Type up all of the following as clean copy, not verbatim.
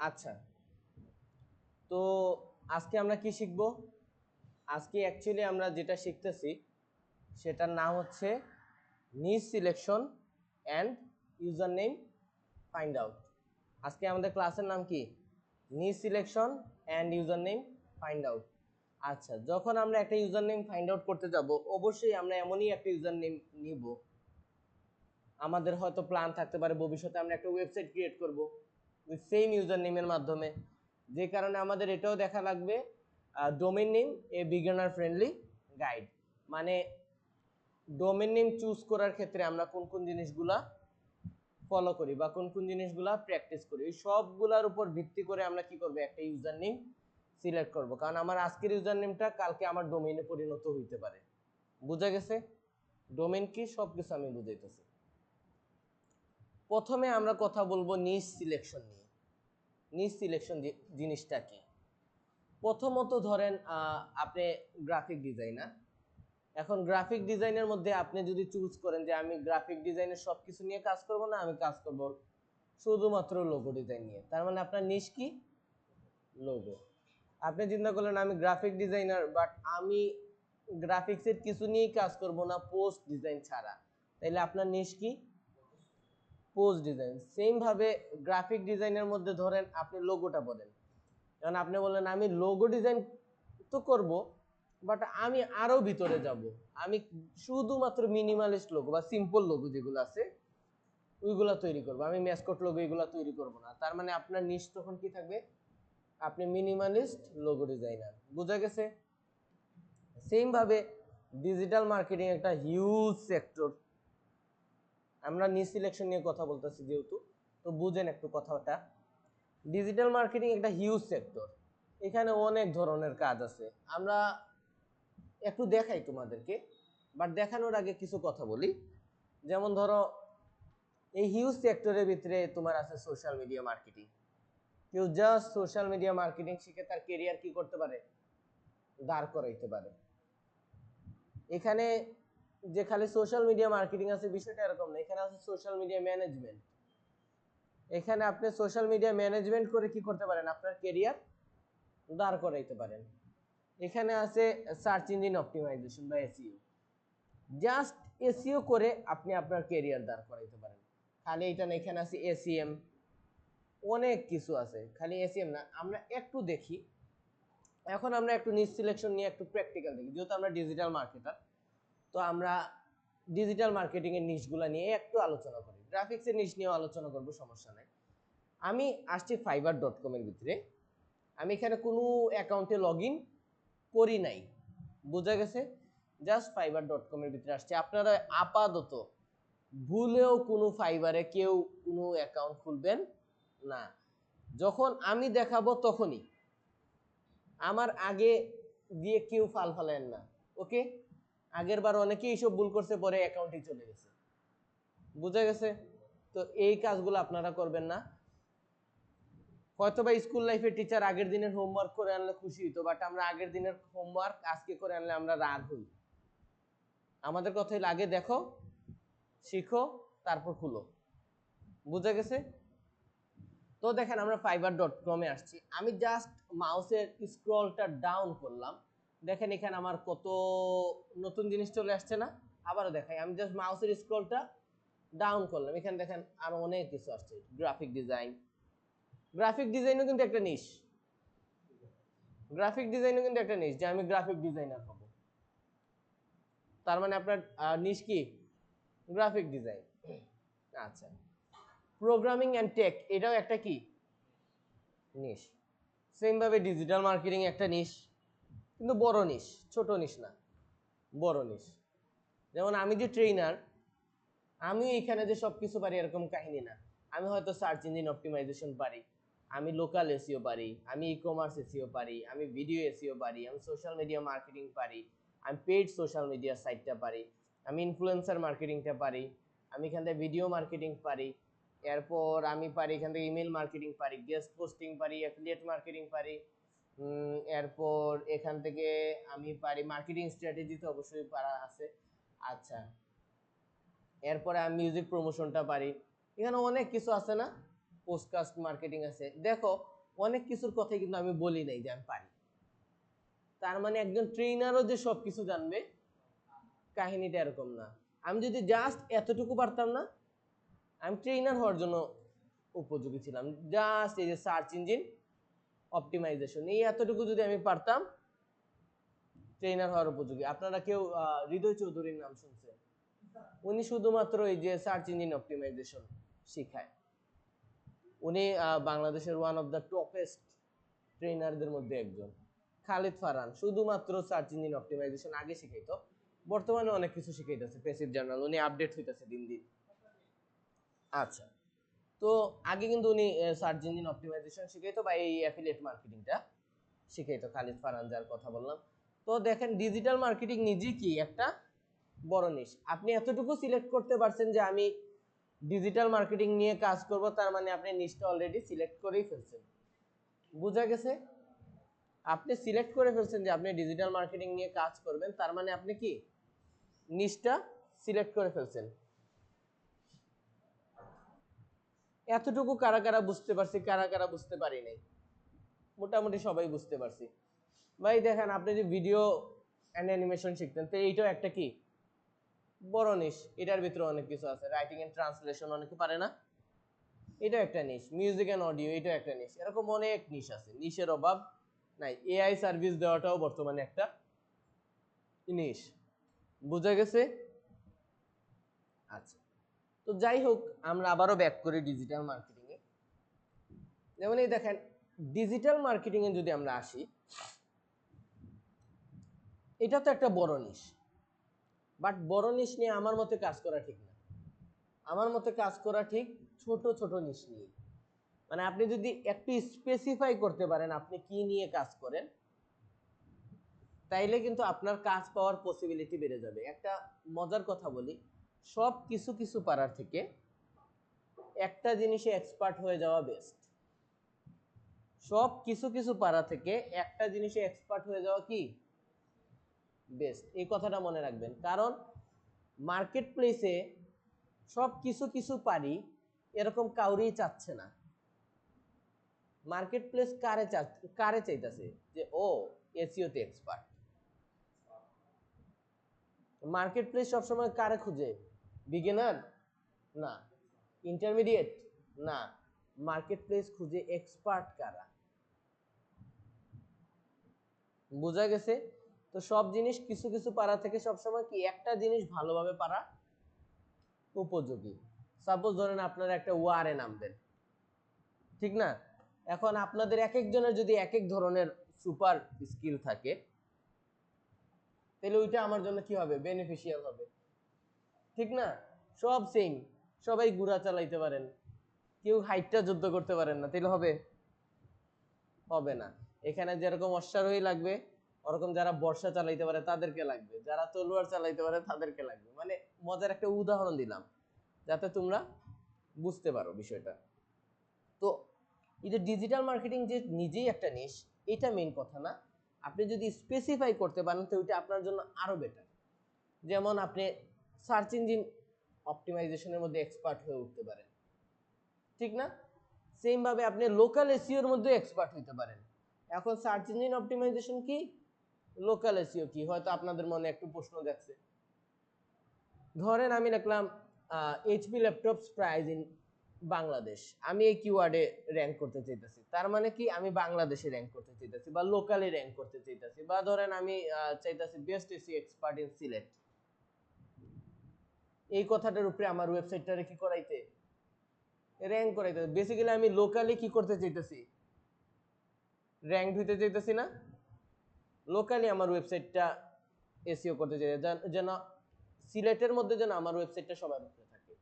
আচ্ছা, তো আজকে আমরা কি শিখব? আজকে অ্যাকচুয়ালি আমরা যেটা শিখতেছি সেটার নাম হচ্ছে নিচ selection and user name find out. আজকে আমাদের ক্লাসের নাম কি? নিচ selection and user name find out. আচ্ছা, যখন আমরা একটা ইউজার নেম ফাইন্ড আউট করতে যাব, অবশ্যই আমরা এমনই একটা ইউজার নেম নিব। আমাদের হয়তো প্ল্যান থাকতে পারে ভবিষ্যতে আমরা একটা ওয়েবসাইট ক্রিয়েট করব উইথ সেম ইউজার নেমের মাধ্যমে, যে কারণে আমাদের এটাও দেখা লাগবে ডোমেইন নেম এ বিগিনার ফ্রেন্ডলি গাইড। মানে ডোমেইন নেম চুজ করার ক্ষেত্রে আমরা কোন কোন জিনিসগুলা ফলো করি বা কোন কোন জিনিসগুলা প্র্যাকটিস করি, এই সবগুলার উপর ভিত্তি করে আমরা কি করব, একটা ইউজার নেম সিলেক্ট করব। কারণ আমার আজকের ইউজার নেমটা কালকে আমার ডোমেইনে পরিণত হইতে পারে। বুঝা গেছে? ডোমেইন কি সবকিছু আমি বুঝাইতেছি। প্রথমে আমরা কথা বলবো নিচ সিলেকশন নিয়ে। নিচ সিলেকশন জিনিসটা কি? প্রথমত ধরেন আপনি গ্রাফিক ডিজাইনার। এখন গ্রাফিক ডিজাইনের মধ্যে আপনি যদি চুজ করেন যে আমি গ্রাফিক ডিজাইনের সব কিছু নিয়ে কাজ করব না, আমি কাজ করব শুধুমাত্র লোগো ডিজাইন নিয়ে, তার মানে আপনার নিশ কি? লোগো। আপনি চিন্তা করলেন আমি গ্রাফিক ডিজাইনার, বাট আমি গ্রাফিক্সের কিছু নিয়েই কাজ করব না পোস্ট ডিজাইন ছাড়া, তাইলে আপনার নিশ কি? Post design. সেম ভাবে গ্রাফিক ডিজাইনের মধ্যে ধরেন আপনি লোগোটা বলেন, কারণ আপনি বললেন আমি লোগো ডিজাইন তো করব, বাট আমি আরো ভিতরে যাব, আমি শুধুমাত্র মিনিমালিস্ট লোগো বা সিম্পল লোগো যেগুলো আছে ওইগুলা তৈরি করব, আমি ম্যাসকট লোগো এগুলা তৈরি করব না। তার মানে আপনার নিশ তখন কি থাকবে? আপনি মিনিমালিস্ট লোগো ডিজাইনার। বোঝা গেছে? সেম ভাবে ডিজিটাল মার্কেটিং একটা হিউজ সেক্টর। আমরা নিশ সিলেকশন নিয়ে কথা বলতেছি যেহেতু, তো বুঝেন একটু কথাটা। ডিজিটাল মার্কেটিং একটা হিউজ সেক্টর, এখানে অনেক ধরনের কাজ আছে। আমরা একটু দেখাই তোমাদেরকে, বাট দেখানোর আগে কিছু কথা বলি। যেমন ধরো এই হিউজ সেক্টরের ভিতরে তোমার আছে সোশ্যাল মিডিয়া মার্কেটিং। কেউ জাস্ট সোশ্যাল মিডিয়া মার্কেটিং শিখে তার কেরিয়ার কি করতে পারে? দাঁড় করাইতে পারে। এখানে যে খালি সোশ্যাল মিডিয়া মার্কেটিং আছে বিষয়টা এরকম না, এখানে আছে সোশ্যাল মিডিয়া ম্যানেজমেন্ট। এখানে আপনি সোশ্যাল মিডিয়া ম্যানেজমেন্ট করে কি করতে পারেন? আপনার কেরিয়ার দাঁড় করাইতে পারেন। এখানে আছে সার্চ ইঞ্জিন অপটিমাইজেশন বা এসইও। জাস্ট এসইও করে আপনি আপনার কেরিয়ার দাঁড় করাইতে পারেন। খালি এটা না, এখানে আছে এসইএম, অনেক কিছু আছে। খালি এসইএম না, আমরা একটু দেখি। এখন আমরা একটু নিচ সিলেকশন নিয়ে একটু প্র্যাকটিক্যাল দেখি, যেহেতু আমরা ডিজিটাল মার্কেটার, তো আমরা ডিজিটাল মার্কেটিং এর নিশগুলো নিয়ে একটু আলোচনা করি। গ্রাফিক্সের নিশ নিয়েও আলোচনা করব, সমস্যা নাই। আমি আসছি fiverr.com এর ভিতরে। আমি এখানে কোনো অ্যাকাউন্টে লগ ইন করি নাই। বোঝা গেছে? জাস্ট fiverr.com এর ভিতরে আসছে। আপনারা আপাতত ভুলেও কোনো ফাইবারে কেউ কোনো অ্যাকাউন্ট খুলবেন না। যখন আমি দেখাবো তখনই, আমার আগে দিয়ে কেউ ফাল ফালেন না। ওকে? আগের বার অনেকেই এইসব ভুল করছে, পরে অ্যাকাউন্টই চলে গেছে। বুঝা গেছে? তো এই কাজগুলো আপনারা করবেন না। হয়তোবা স্কুল লাইফে টিচার আগের দিনের হোমওয়ার্ক করে আনলে খুশি হইতো, বাট আমরা আগের দিনের হোমওয়ার্ক আজকে করে আনলে আমরা রাগ হই। আমাদের কথা হইলে আগে দেখো, শিখো, তারপর খুলো। বুঝা গেছে? তো দেখেন আমরা fiverr.com এ আসছি। আমি জাস্ট মাউসের স্ক্রলটা ডাউন করলাম, দেখেন এখানে আমার কত নতুন জিনিস চলে আসছে না? আবারও দেখাই, আমি জাস্ট মাউসের স্ক্রলটা ডাউন করলাম, এখানে দেখেন আরো অনেক কিছু আসছে। গ্রাফিক ডিজাইন, গ্রাফিক ডিজাইনও কিন্তু একটা নিশ। গ্রাফিক ডিজাইনও কিন্তু একটা নিশ, যে আমি গ্রাফিক ডিজাইনার হব। তার মানে আপনার নিশ কি? Graphic design. আচ্ছা, প্রোগ্রামিং অ্যান্ড টেক, এটাও একটা কি? নিশ। সেম ভাবে ডিজিটাল মার্কেটিং একটা নিশ, কিন্তু বড় নিশ, ছোট নিশ না, বড় নিশ। যেমন আমি যে ট্রেনার, আমি এখানে যে সবকিছু পারি এরকম কাহিনী না। আমি হয়তো সার্চ ইঞ্জিন অপটিমাইজেশন পারি, আমি লোকাল এসইও পারি, আমি ই কমার্স এসইও পারি, আমি ভিডিও এসইও পারি, আমি সোশ্যাল মিডিয়া মার্কেটিং পারি, আমি পেইড সোশ্যাল মিডিয়া সাইটটা পারি, আমি ইনফ্লুয়েন্সার মার্কেটিংটা পারি, আমি এখান থেকে ভিডিও মার্কেটিং পারি, এরপর আমি পারি এখান থেকে ইমেল মার্কেটিং পারি, গেস্ট পোস্টিং পারি, অ্যাফিলিয়েট মার্কেটিং পারি, এরপর এখান থেকে আমি পারি মার্কেটিং স্ট্র্যাটেজি, তো অবশ্যই পারা আছে। আচ্ছা, এরপরে আমি মিউজিক প্রমোশনটা পারি। এখানে অনেক কিছু আছে না? পোস্টকাস্ট মার্কেটিং আছে। দেখো অনেক কিছুর কথাই কিন্তু আমি বলি নাই যে আমি পারি। তার মানে একজন ট্রেনারও যে সবকিছু জানবে কাহিনীটা এরকম না। আমি যদি জাস্ট এতটুকু পারতাম না, আমি ট্রেনার হওয়ার জন্য উপযোগী ছিলাম। জাস্ট এই যে সার্চ ইঞ্জিন অপটিমাইজেশন, এই এতটুকু যদি আমি পারতাম ট্রেনার হওয়ার উপযোগী। আপনারা কেউ হৃদয় চৌধুরীর নাম শুনছেন? উনি শুধুমাত্র এই যে সার্চ ইঞ্জিন অপটিমাইজেশন শিখায়। উনি বাংলাদেশের ওয়ান অফ দ্য টপেস্ট ট্রেনারদের মধ্যে একজন। খালিদ ফারহান শুধুমাত্র সার্চ ইঞ্জিন অপটিমাইজেশন আগে শিখাইতো, বর্তমানে অনেক কিছু শিখাইতেছে প্যাসিভ জার্নাল, উনি আপডেট হইতেছে দিন দিন। আচ্ছা, তো আগে কিন্তু উনি সার্চ ইঞ্জিন অপটিমাইজেশন শিখাইতো বা এই অ্যাফিলিয়েট মার্কেটিংটা শিখাইতো, খালিদ ফারহান যার কথা বললাম। তো দেখেন ডিজিটাল মার্কেটিং নিজে কি একটা বড় নিশ। আপনি এতটুকু সিলেক্ট করতে পারছেন যে আমি ডিজিটাল মার্কেটিং নিয়ে কাজ করব, তার মানে আপনি নিশটা অলরেডি সিলেক্ট করেই ফেলছেন। বুঝা গেছে? আপনি সিলেক্ট করে ফেলছেন যে আপনি ডিজিটাল মার্কেটিং নিয়ে কাজ করবেন, তার মানে আপনি কি নিশটা সিলেক্ট করে ফেলছেন। এতটুকু কারা কারা বুঝতে পারছি, কারা কারা বুঝতে পারি নাই? মোটামুটি সবাই বুঝতে পারছি। ভাই দেখেন আপনি যে ভিডিও অ্যান্ড অ্যানিমেশন শিখতেন, তো এইটাও একটা কি বড় নিশ। এটার ভিতরে অনেক কিছু আছে, রাইটিং এন্ড ট্রান্সলেশন অনেকে পারে না, এটা একটা নিশ। মিউজিক এন্ড অডিও, এটা একটা নিশ। এরকম অনেক নিশ আছে, নিশের অভাব নাই। এআই সার্ভিস দেওয়াটাও বর্তমানে একটা নিশ। বুঝা গেছে? আচ্ছা, তো যাই হোক আমরা আবারও ব্যাক করি ডিজিটাল মার্কেটিং এ। যেমন এই দেখেন ডিজিটাল মার্কেটিং এ যদি আমরা আসি, এটা তো একটা বড় নিশ, বাট বড় নিশ নিয়ে আমার মতে কাজ করা ঠিক না। আমার মতে কাজ করা ঠিক ছোট ছোট নিশ নিয়ে। মানে আপনি যদি একটু স্পেসিফাই করতে পারেন আপনি কি নিয়ে কাজ করেন, তাইলে কিন্তু আপনার কাজ পাওয়ার পসিবিলিটি বেড়ে যাবে। একটা মজার কথা বলি, সব কিছু কিছু পারার থেকে একটা জিনিসে এক্সপার্ট হয়ে যাওয়া বেস্ট। সব কিছু কিছু পারা থেকে একটা জিনিসে এক্সপার্ট হয়ে যাওয়া কি বেস্ট। এই কথাটা মনে রাখবেন, কারণ মার্কেট প্লেসে সব কিছু কিছু পারি এরকম কাউরেই চাচ্ছে না। মার্কেট প্লেস কারে চাইতেছে যে ও এসইও তে এক্সপার্ট। মার্কেট প্লেস সবসময় কারে খুঁজে? বিগিনার না, ইন্টারমিডিয়েট না, মার্কেট প্লেস খুঁজে এক্সপার্ট কারা। বোঝা গেছে? তো সব জিনিস কিছু কিছু পারা থেকে সবসময় কি একটা জিনিস ভালোভাবে পারা উপযোগী। সাপোজ ধরেন আপনারা একটা ওয়ারে নামবেন, ঠিক না? এখন আপনাদের এক একজনের যদি এক এক ধরনের সুপার স্কিল থাকে, তাহলে ওইটা আমার জন্য কি হবে? বেনিফিশিয়াল হবে, ঠিক না? সব সেম, সবাই গুড়া চালাইতে পারেন, কেউ হাইটটা যুদ্ধ করতে পারেন না, তাহলে হবে? হবে না। এখানে যেরকম অশ্বারোহী লাগবে, ওরকম যারা বর্ষা চালাইতে পারে তাদেরকে লাগবে, যারা তলোয়ার চালাইতে পারে তাদেরকে লাগবে। মানে মজার একটা উদাহরণ দিলাম যাতে তোমরা বুঝতে পারো বিষয়টা। তো এই যে ডিজিটাল মার্কেটিং যে নিজেই একটা নিশ, এটা মেইন কথা না। আপনি যদি স্পেসিফাই করতে পারেন তো ওইটা আপনার জন্য আরো বেটার। যেমন আপনি সার্চ ইঞ্জিন অপটিমাইজেশনের মধ্যে এক্সপার্ট হয়ে উঠতে পারেন, ঠিক না? সেম ভাবে আপনি লোকাল এসইওর মধ্যে এক্সপার্ট হইতে পারেন। এখন সার্চ ইঞ্জিন অপটিমাইজেশন কি, লোকাল এসইও কি, হয়তো আপনাদের মনে একটু প্রশ্ন যাচ্ছে। ধরেন আমি লিখলাম HP laptops price in Bangladesh, আমি এই কিওয়ার্ডে র্যাঙ্ক করতে চাইতেছি। তার মানে কি আমি বাংলাদেশে র্যাঙ্ক করতে চাইতেছি বা লোকালি র্যাঙ্ক করতে চাইতেছি, বা ধরেন আমি চাইতেছি best SEO expert in Sylhet. এই কথাটার উপরে আমার ওয়েবসাইটটারে কি করাইতে? র্যাঙ্ক করাইতে। বেসিক্যালি আমি লোকালি কি করতে চাইতেছি? র্যাঙ্ক হইতে চাইতেছি না? লোকালি আমার ওয়েবসাইটটা এসইও করতে চাই, যেন সিলেটের মধ্যে যেন আমার ওয়েবসাইটটা সবার উপরে থাকে।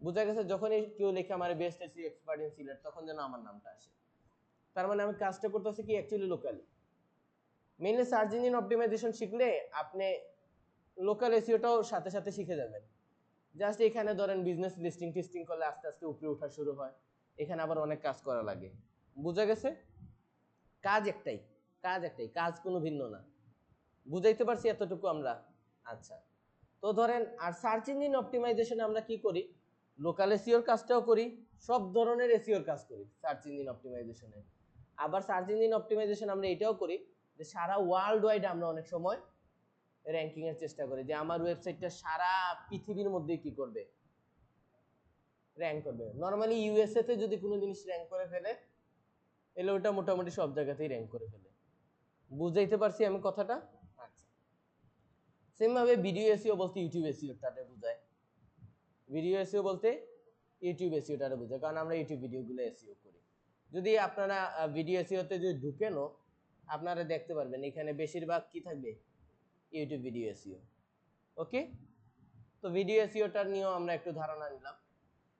বুঝা গেছে? যখনই কেউ লেখে আমার best SEO expert in Sylhet, তখন যেন আমার নামটা আসে। তার মানে আমি কাজটা করতেছি কি actually locally. Mainly search engine optimisation শিখলে আপনি লোকাল এসইওটাও সাথে সাথে শিখে যাবেন। জাস্ট এখানে ধরেন বিজনেস লিস্টিং টিস্টিং করলে আস্তে আস্তে উপরে ওঠা শুরু হয়, এখানে আবার অনেক কাজ করা লাগে। বুঝা গেছে? কাজ একটাই, কাজ একটাই, কাজ কোনো ভিন্ন না। বুঝাইতে পারছি এতটুকু আমরা? আচ্ছা, তো ধরেন আর সার্চ ইঞ্জিন অপটিমাইজেশনে আমরা কি করি? লোকাল এসইওর কাজটাও করি, সব ধরনের এসইওর কাজ করি সার্চ ইঞ্জিন অপটিমাইজেশনে। আবার সার্চ ইঞ্জিন অপটিমাইজেশন আমরা এটাও করি যে সারা ওয়ার্ল্ড ওয়াইড আমরা অনেক সময় র্যাঙ্কিং এর চেষ্টা করি যে আমার ওয়েবসাইটটা সারা পৃথিবীর মধ্যে কি করবে, র্যাঙ্ক করবে। নরমালি ইউএসএ তে যদি কোনো জিনিস র্যাঙ্ক করে ফেলে তাহলে ওটা মোটামুটি সব জায়গাতেই র্যাঙ্ক করে ফেলে। বুঝাইতে পারছি আমি কথাটা? আচ্ছা, সেম ভাবে ভিডিও এসইও বলতে ইউটিউব এসইওটারে বোঝায়। ভিডিও এসইও বলতে ইউটিউব এসইওটারে বোঝায়, কারণ আমরা ইউটিউব ভিডিওগুলো এসইও করি। যদি আপনারা ভিডিও এসইওতে যদি ঢুকেনও আপনারা দেখতে পারবেন এখানে বেশিরভাগ কি থাকবে, ইউটিউব ভিডিও এসইও। ওকে, তো ভিডিও এসইওটার নিয়েও আমরা একটু ধারণা নিলাম।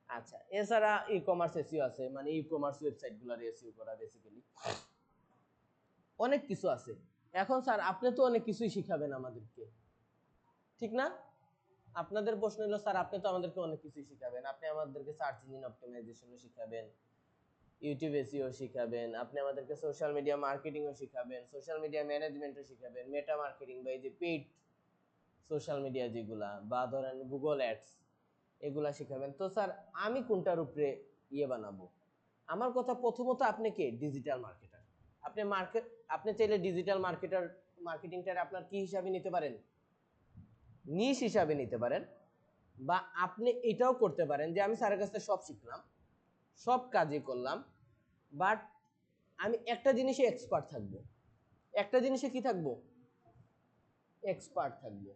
আচ্ছা, এছাড়া ই কমার্স এসইও আছে, মানে ই কমার্স ওয়েবসাইটগুলোর এসইও করা বেসিক্যালি অনেক কিছু আছে। এখন স্যার আপনি তো অনেক কিছুই শিখাবেন আমাদেরকে, ঠিক না? আপনাদের প্রশ্ন হলো স্যার আপনি তো আমাদেরকে অনেক কিছুই শিখাবেন, আপনি আমাদেরকে সার্চ ইঞ্জিন অপটিমাইজেশনও শিখাবেন, ইউটিউব এসইও শিখাবেন, আপনি আমাদেরকে সোশ্যাল মিডিয়া মার্কেটিংও শিখাবেন, সোশ্যাল মিডিয়া ম্যানেজমেন্টও শিখাবেন, মেটা মার্কেটিং বা এই যে পেইড সোশ্যাল মিডিয়া যেগুলা, বা ধরেন গুগল অ্যাডস, এগুলা শিখাবেন। তো স্যার আমি কোনটার উপরে বানাবো? আমার কথা প্রথমত আপনি কে ডিজিটাল মার্কেটার। আপনি চাইলে ডিজিটাল মার্কেটিংটার আপনার কি হিসাবে নিতে পারেন, নিশ হিসাবে নিতে পারেন, বা আপনি এটাও করতে পারেন যে আমি স্যারের কাছে সব শিখলাম, সব কাজই করলাম, বাট আমি একটা জিনিসে এক্সপার্ট থাকবো। একটা জিনিসে কি থাকবো, এক্সপার্ট থাকবো।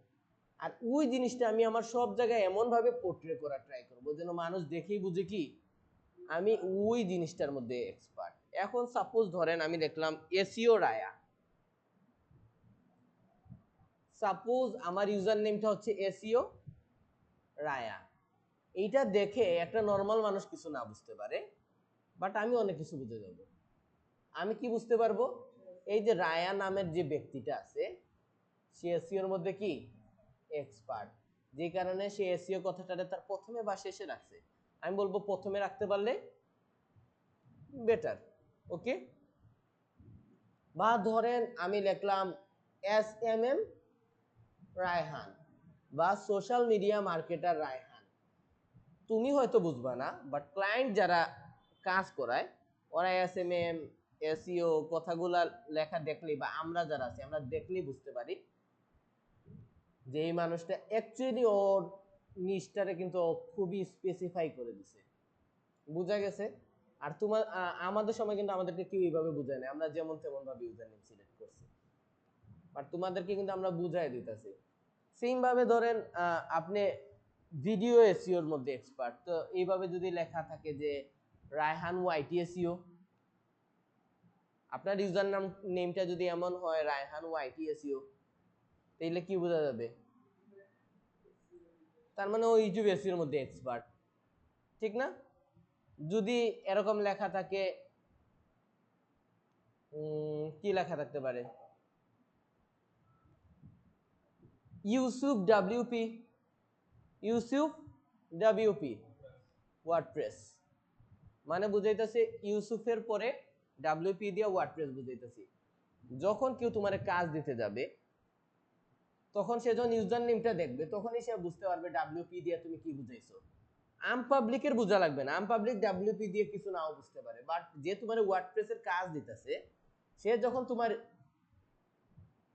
আর ওই জিনিসটা আমি আমার সব জায়গায় এমন ভাবে পোর্ট্রে করার ট্রাই করবো যেন মানুষ দেখেই বুঝে কি আমি ওই জিনিসটার মধ্যে এক্সপার্ট। এখন সাপোজ ধরেন আমি দেখলাম এসইও রায়া, সাপোজ আমার ইউজার নেমটা হচ্ছে এসইও রায়া। এইটা দেখে একটা নর্মাল মানুষ কিছু না বুঝতে পারে, বাট আমি অনেক কিছু বুঝে যাব। আমি কি বুঝতে পারবো, এই যে রায়া নামের যে ব্যক্তিটা আছে সে এসইওর মধ্যে কি এক্সপার্ট, যে কারণে সে এসইও কথাটারে তার প্রথমে বা শেষে রাখছে। আমি বলবো প্রথমে রাখতে পারলে বেটার। ওকে, বা ধরেন আমি লিখলাম SMM রায়হান বা সোশ্যাল মিডিয়া মার্কেটার রায়হান, তুমি হয়তো বুঝবা না, বাট ক্লায়েন্ট যারা কাজ করায় ওরা SMM এসইও কথাগুলা লেখা দেখলেই, বা আমরা যারা আছি আমরা দেখলেই বুঝতে পারি যে এই মানুষটা অ্যাকচুয়ালি ওর নিশটারে কিন্তু খুবই স্পেসিফাই করে দিছে, বুঝা গেছে? আর তোমার আমাদের সময় কিন্তু আমাদেরকে কেউ এইভাবে বুঝায় না, আমরা যেমন তেমন ভাবে ইউজার নেম সিলেক্ট করছি, বাট তোমাদেরকে কিন্তু আমরা বুঝাই দিতেছি। সেম ভাবে ধরেন আপনি ভিডিও এসইওর মধ্যে এক্সপার্ট, তো এইভাবে যদি লেখা থাকে যে রায়হান ওয়াইটি এসইও, আপনার ইউজার নাম নেমটা যদি এমন হয় রায়হান ওয়াইটি এসইও, তাহলে কি বোঝা যাবে, তার মানে ও ইউটিউব এসইওর মধ্যে এক্সপার্ট, ঠিক না? যদি এরকম লেখা থাকে, কি লেখা থাকতে পারে, Yusuf WP, Yusuf WP WordPress, মানে বুঝাইতেছে ইউসুফের পরে ডাব্লিউপি দিয়ে ওয়ার্ডপ্রেস বুঝাইতেছি। যখন কেউ তোমার কাজ দিতে যাবে তখন সে যখন ইউজার নেমটা দেখবে তখনই সে বুঝতে পারবে ডাব্লিউপি দিয়ে তুমি কি বুঝাইছো। আম পাবলিকের বোঝা লাগবে না, আম পাবলিক ডাব্লিউপি দিয়ে কিছু নাও বুঝতে পারে, বাট যে তোমার ওয়ার্ডপ্রেসের কাজ দিতেছে সে যখন তোমার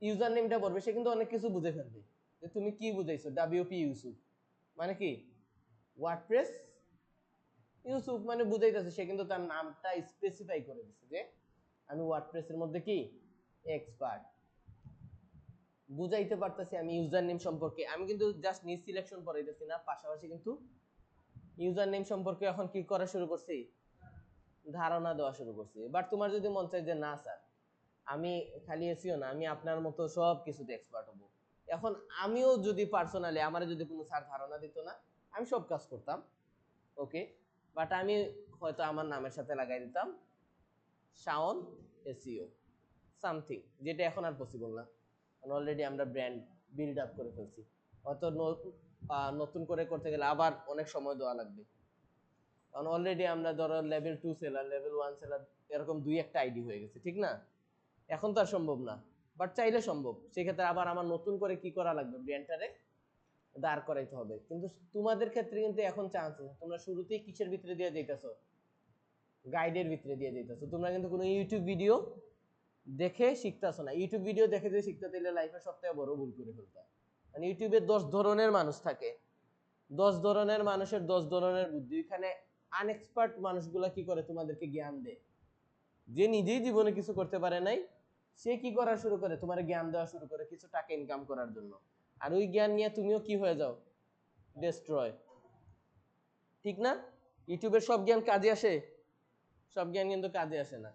ইউজার নেমটা পড়বে সে কিন্তু অনেক কিছু বুঝে ফেলবে যে তুমি কি বুঝাইছো, ডাব্লিউপি ইউসুফ মানে কি ওয়ার্ডপ্রেস ইউসুফ, মানে বুঝাইতেছে সে কিন্তু তার নামটা স্পেসিফাই করে দিচ্ছে যে আমি ওয়ার্ডপ্রেসের মধ্যে কি এক্সপার্ট। বুঝাইতে পারতেছি আমি ইউজার নেম সম্পর্কে, আমি কিন্তু জাস্ট নিজ সিলেকশন পড়াইতেছি না, পাশাপাশি কিন্তু ইউজার নেম সম্পর্কে এখন কি করা শুরু করছি, ধারণা দেওয়া শুরু করছি। বাট তোমার যদি মন চায় যে না স্যার আমি খালি এসিও না, আমি আপনার মতো সব কিছুতে এক্সপার্ট হব, এখন আমিও যদি পার্সোনালি আমার যদি কোনো স্যার ধারণা দিত না আমি সব কাজ করতাম, ওকে, বাট আমি হয়তো আমার নামের সাথে লাগাই দিতাম শাওন এসইও সামথিং, যেটা এখন আর পসিবল না, কারণ অলরেডি আমরা ব্র্যান্ড বিল্ড আপ করে ফেলছি। হয়তো নতুন করে করতে গেলে আবার অনেক সময় দেওয়া লাগবে, কারণ অলরেডি আমরা ধরো লেভেল 2 সেলার, লেভেল 1 সেলার এরকম দুই একটা আইডি হয়ে গেছে, ঠিক না? এখন তো আর সম্ভব না, বাট চাইলে সম্ভব। সেক্ষেত্রে আবার আমার নতুন করে কি করা লাগবে, ব্র্যান্ডটারে দাঁড় করাইতে হবে। কিন্তু তোমাদের ক্ষেত্রে কিন্তু এখন চান্স আছে, তোমরা শুরুতেই কিসের ভিতরে দিয়ে যাইতেছো, গাইডের ভিতরে দিয়ে যাইতেছো। তোমরা কিন্তু কোনো ইউটিউব ভিডিও দেখে শিখতেছো না। ইউটিউব ভিডিও দেখে যদি শিখতে তাহলে লাইফে সবথেকে বড় ভুল করে ফেলতে। মানে ইউটিউবে 10 ধরনের মানুষ থাকে, 10 ধরনের মানুষের 10 ধরনের বুদ্ধি। এখানে আনএক্সপার্ট মানুষগুলা কি করে, তোমাদেরকে জ্ঞান দেয়। যে নিজেই জীবনে কিছু করতে পারে নাই, সে কি করা শুরু করে, তোমার জ্ঞান দেওয়া শুরু করে কিছু টাকা ইনকাম করার জন্য। আর ওই জ্ঞান নিয়ে তুমিও কি হয়ে যাও, ডেস্ট্রয়। ঠিক না? ইউটিউবের সব জ্ঞান কাজে আসে? সব জ্ঞান কিন্তু কাজে আসে না।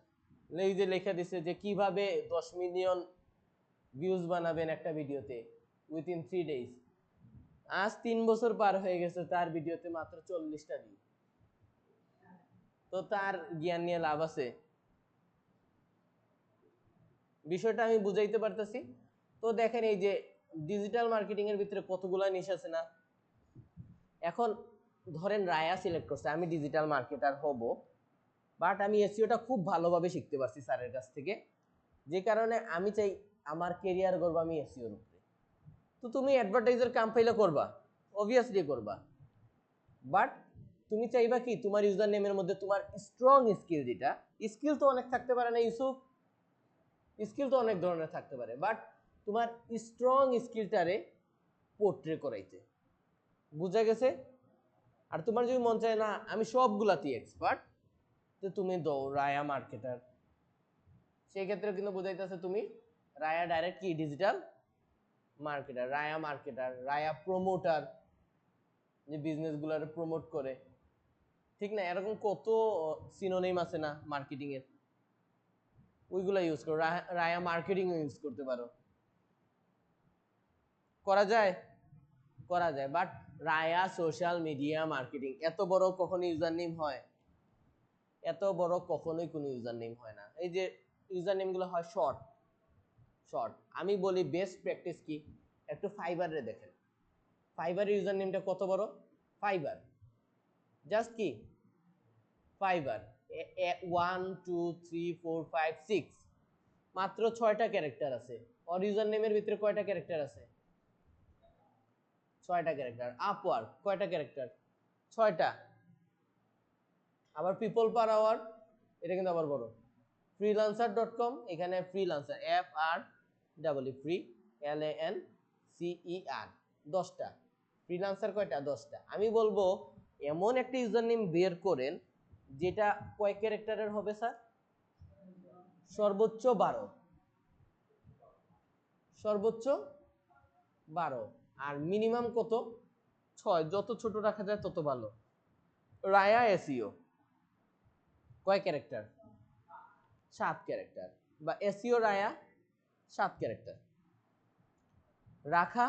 এই যে লেখা দিছে যে কিভাবে 10 মিলিয়ন ভিউজ বানাবেন একটা ভিডিওতে উইথিন 3 days। আজ 3 বছর পার হয়ে গেছে, তার ভিডিওতে মাত্র 40টা ভিউ। তো তার জ্ঞান নিয়ে লাভ আছে? বিষয়টা আমি বুঝাইতে পারতেছি? তো দেখেন এই যে ডিজিটাল মার্কেটিং এর ভিতরে কতগুলা নিশ আছে না। এখন ধরেন রায়া সিলেক্ট করছে আমি ডিজিটাল মার্কেটার হব, বাট আমি এসইওটা খুব ভালোভাবে শিখতে পারছি স্যারের কাছ থেকে, যে কারণে আমি চাই আমার কেরিয়ার করবো আমি এসইওর উপরে। তো তুমি অ্যাডভার্টাইজার কাম পাইলে করবা, অবভিয়াসলি করবা, বাট তুমি চাইবা কি তোমার ইউজার নেমের মধ্যে তোমার স্ট্রং স্কিল, যেটা স্কিল তো অনেক থাকতে পারে না ইউসুফ, স্কিল তো অনেক ধরনের থাকতে পারে, বাট তোমার স্ট্রং স্কিলটারে পোর্ট্রে করাইতে। বুঝা গেছে? আর তোমার যদি মন চায় না আমি সবগুলাতেই এক্সপার্ট, তো তুমি দাও রায়া মার্কেটার। সেই ক্ষেত্রে কিন্তু বুঝাইতেছে তুমি রায়া ডাইরেক্ট কি digital marketer, Raya marketer, Raya promoter, যে বিজনেস গুলার প্রমোট করে। ঠিক না? এরকম কত সিনোনিম আছে না মার্কেটিং এর, ওইগুলা ইউজ করো। রায়া মার্কেটিং ইউজ করতে পারো। করা যায়? করা যায়, but Raya social media marketing এত বড় কখনো ইউজার নেম হয়? এত বড় কখনোই কোনো ইউজার নেম হয় না। এই যে ইউজার নেম গুলো হয় শর্ট শর্ট। আমি বলি বেস্ট প্র্যাকটিস কি, একটু ফাইবারে দেখেন, ফাইবারের ইউজার নেমটা কত বড়, ফাইবার, জাস্ট কি ফাইবার, 1 2 3 4 5 6, মাত্র 6টা ক্যারেক্টার আছে। ওর ইউজার নেমের ভিতরে কয়টা ক্যারেক্টার আছে? 6টা ক্যারেক্টার। আপওয়ার্ক কয়টা ক্যারেক্টার? 6টা। আবার পিপল পার আওয়ার, এটা কিন্তু আবার বড়। freelancer.com, এখানে ফ্রিল্যান্সার FR LANCER 10টা। ফ্রিল্যান্সার কয়টা? 10টা। আমি বলবো এমন একটা ইউজার নেম বের করেন যেটা কয় ক্যারেক্টারের হবে স্যার? সর্বোচ্চ 12, সর্বোচ্চ 12, আর মিনিমাম কত? 6। যত ছোট রাখা যায় তত ভালো। রায়া এসইও কয় ক্যারেক্টার? 7 ক্যারেক্টার। বা এসইও রায়া 7 ক্যারেক্টার। রাখা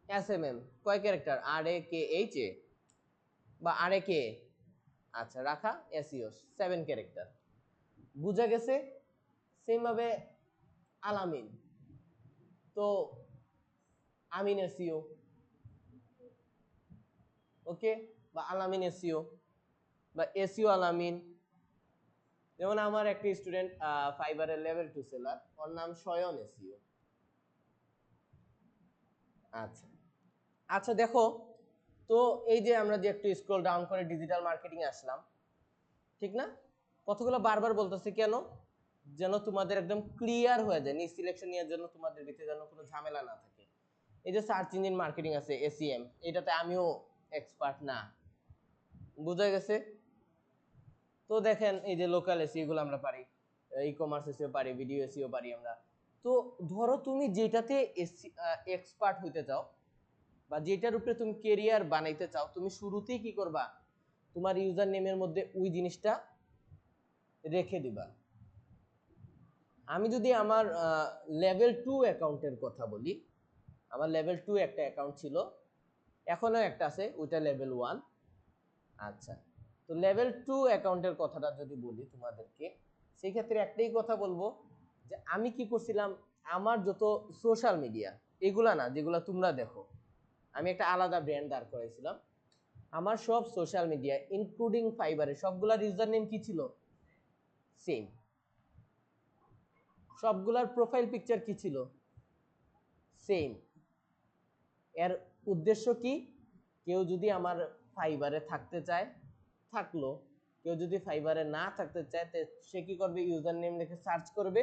এসএমএম কয় ক্যারেক্টার? RAKHA বা RAK। আচ্ছা, রাখা এসইও 7 ক্যারেক্টার। বুঝা গেছে? সেম ভাবে আলামিন, তো আমিন এসইও, ওকে, বা আলামিন এসইও বা এসইও আলামিন। যেমন আমার একটা স্টুডেন্ট ফাইবারের লেভেল 2 সেলার, ওর নাম শয়ন এসইও। আচ্ছা আচ্ছা, দেখো তো এই যে আমরা যে একটু স্ক্রল ডাউন করে ডিজিটাল মার্কেটিং আসলাম, ঠিক না? কতগুলো বারবার বলতেছি কেন, যেন তোমাদের একদম ক্লিয়ার হয়ে যায়, নিজ সিলেকশন নেওয়ার জন্য তোমাদের ভিতরে যেন কোনো ঝামেলা না থাকে। এই যে সার্চ ইঞ্জিন মার্কেটিং আছে এসইএম, এটাতে আমিও এক্সপার্ট না। বুঝা গেছে? তো দেখেন এই যে লোকাল এসইও গুলো আমরা পারি, ই কমার্স এসইও পারি, ভিডিও এসইও পারি আমরা। তো ধরো তুমি যেটাতে এক্সপার্ট হইতে চাও বা যেটার উপরে তুমি কেরিয়ার বানাইতে চাও, তুমি শুরুতেই কি করবা, তোমার ইউজার নেমের মধ্যে ওই জিনিসটা রেখে দিবা। আমি যদি আমার লেভেল 2 অ্যাকাউন্টের কথা বলি, আমার লেভেল 2 একটা অ্যাকাউন্ট ছিল, এখনো একটা আছে, ওইটা লেভেল 1। আচ্ছা, তো লেভেল 2 অ্যাকাউন্টের কথাটা যদি বলি তোমাদেরকে, সেই ক্ষেত্রে একটাই কথা বলবো যে আমি কি করছিলাম, আমার যত সোশ্যাল মিডিয়া এগুলা না যেগুলা তোমরা দেখো, আমি একটা আলাদা ব্র্যান্ড দাঁড় করাইছিলাম। আমার সব সোশ্যাল মিডিয়া ইনক্লুডিং ফাইবারের সবগুলার ইউজার নেম কি ছিল? সেম। সবগুলার প্রোফাইল পিকচার কি ছিল? সেম। এর উদ্দেশ্য কি, কেউ যদি আমার ফাইবারে থাকতে চায় থাকলো, কেউ যদি ফাইবারে না থাকতে চায় সে কি করবে, ইউজার নেম লিখে সার্চ করবে,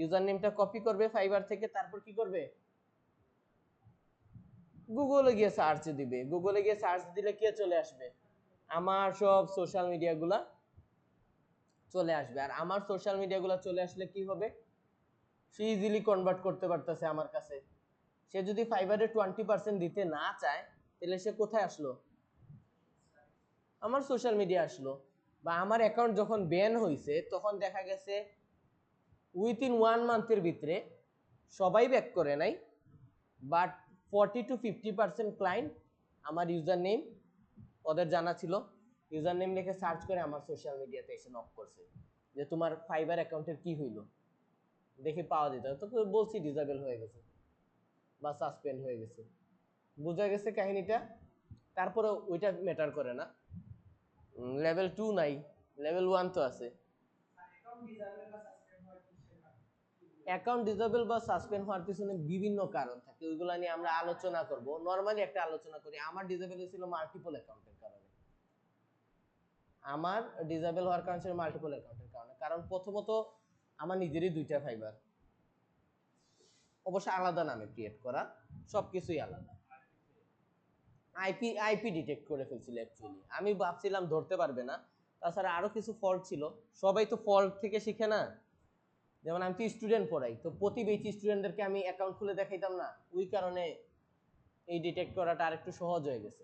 ইউজার নেমটা কপি করবে ফাইবার থেকে, তারপর কি করবে, গুগলে গিয়ে সার্চ দিবে, গুগলে গিয়ে সার্চ দিলে কে চলে আসবে, আমার সব সোশ্যাল মিডিয়াগুলা চলে আসবে। আর আমার সোশ্যাল মিডিয়াগুলা চলে আসলে কি হবে, সে ইজিলি কনভার্ট করতে পারতেছে আমার কাছে। সে যদি ফাইবারে 20% দিতে না চায় তাহলে সে কোথায় আসলো, আমার সোশ্যাল মিডিয়া আসলো। বা আমার অ্যাকাউন্ট যখন ব্যান হয়েছে তখন দেখা গেছে উইথিন 1 মান্থের ভিতরে সবাই ব্যাক করে নাই, বাট 40-50% ক্লায়েন্ট আমার ইউজার নেম ওদের জানা ছিল, ইউজার নেম লিখে সার্চ করে আমার সোশ্যাল মিডিয়াতে এসে নক করছে যে তোমার ফাইবার অ্যাকাউন্টের কি হইলো, দেখে পাওয়া যেত, তো বলছি ডিসেবল হয়ে গেছে বা সাসপেন্ড হয়ে গেছে, বোঝা গেছে কাহিনীটা। তারপরে ওইটা ম্যাটার করে না, লেভেল 2 নাই, লেভেল 1 তো আছে। অ্যাকাউন্ট ডিসেবল বা সাসপেন্ড হওয়ার পিছনে বিভিন্ন কারণ থাকে, ওইগুলো নিয়ে আমরা আলোচনা করব। নরমালি একটা আলোচনা করি, আমার ডিসেবল ছিল মাল্টিপল অ্যাকাউন্টের কারণে, আমার ডিসেবল হওয়ার কারণ ছিল মাল্টিপল অ্যাকাউন্টের কারণে। কারণ প্রথমত আমার নিজেরই 2টা ফাইবার, অবশ্য আলাদা নামে ক্রিয়েট করা, সবকিছুই আলাদা, আইপি ডিটেক্ট করে ফেলছিল অ্যাকচুয়ালি, আমি ভাবছিলাম ধরতে পারবে না, তাছাড়া আরো কিছু ফল্ট ছিল, সবাই তো ফল্ট থেকে শিখে না। যেমন আমি তো স্টুডেন্ট পড়াই, তো প্রতি বেচি স্টুডেন্টদেরকে আমি অ্যাকাউন্ট খুলে দেখাইতাম না, ওই কারণে এই ডিটেক্ট করাটা আরেকটু সহজ হয়ে গেছে।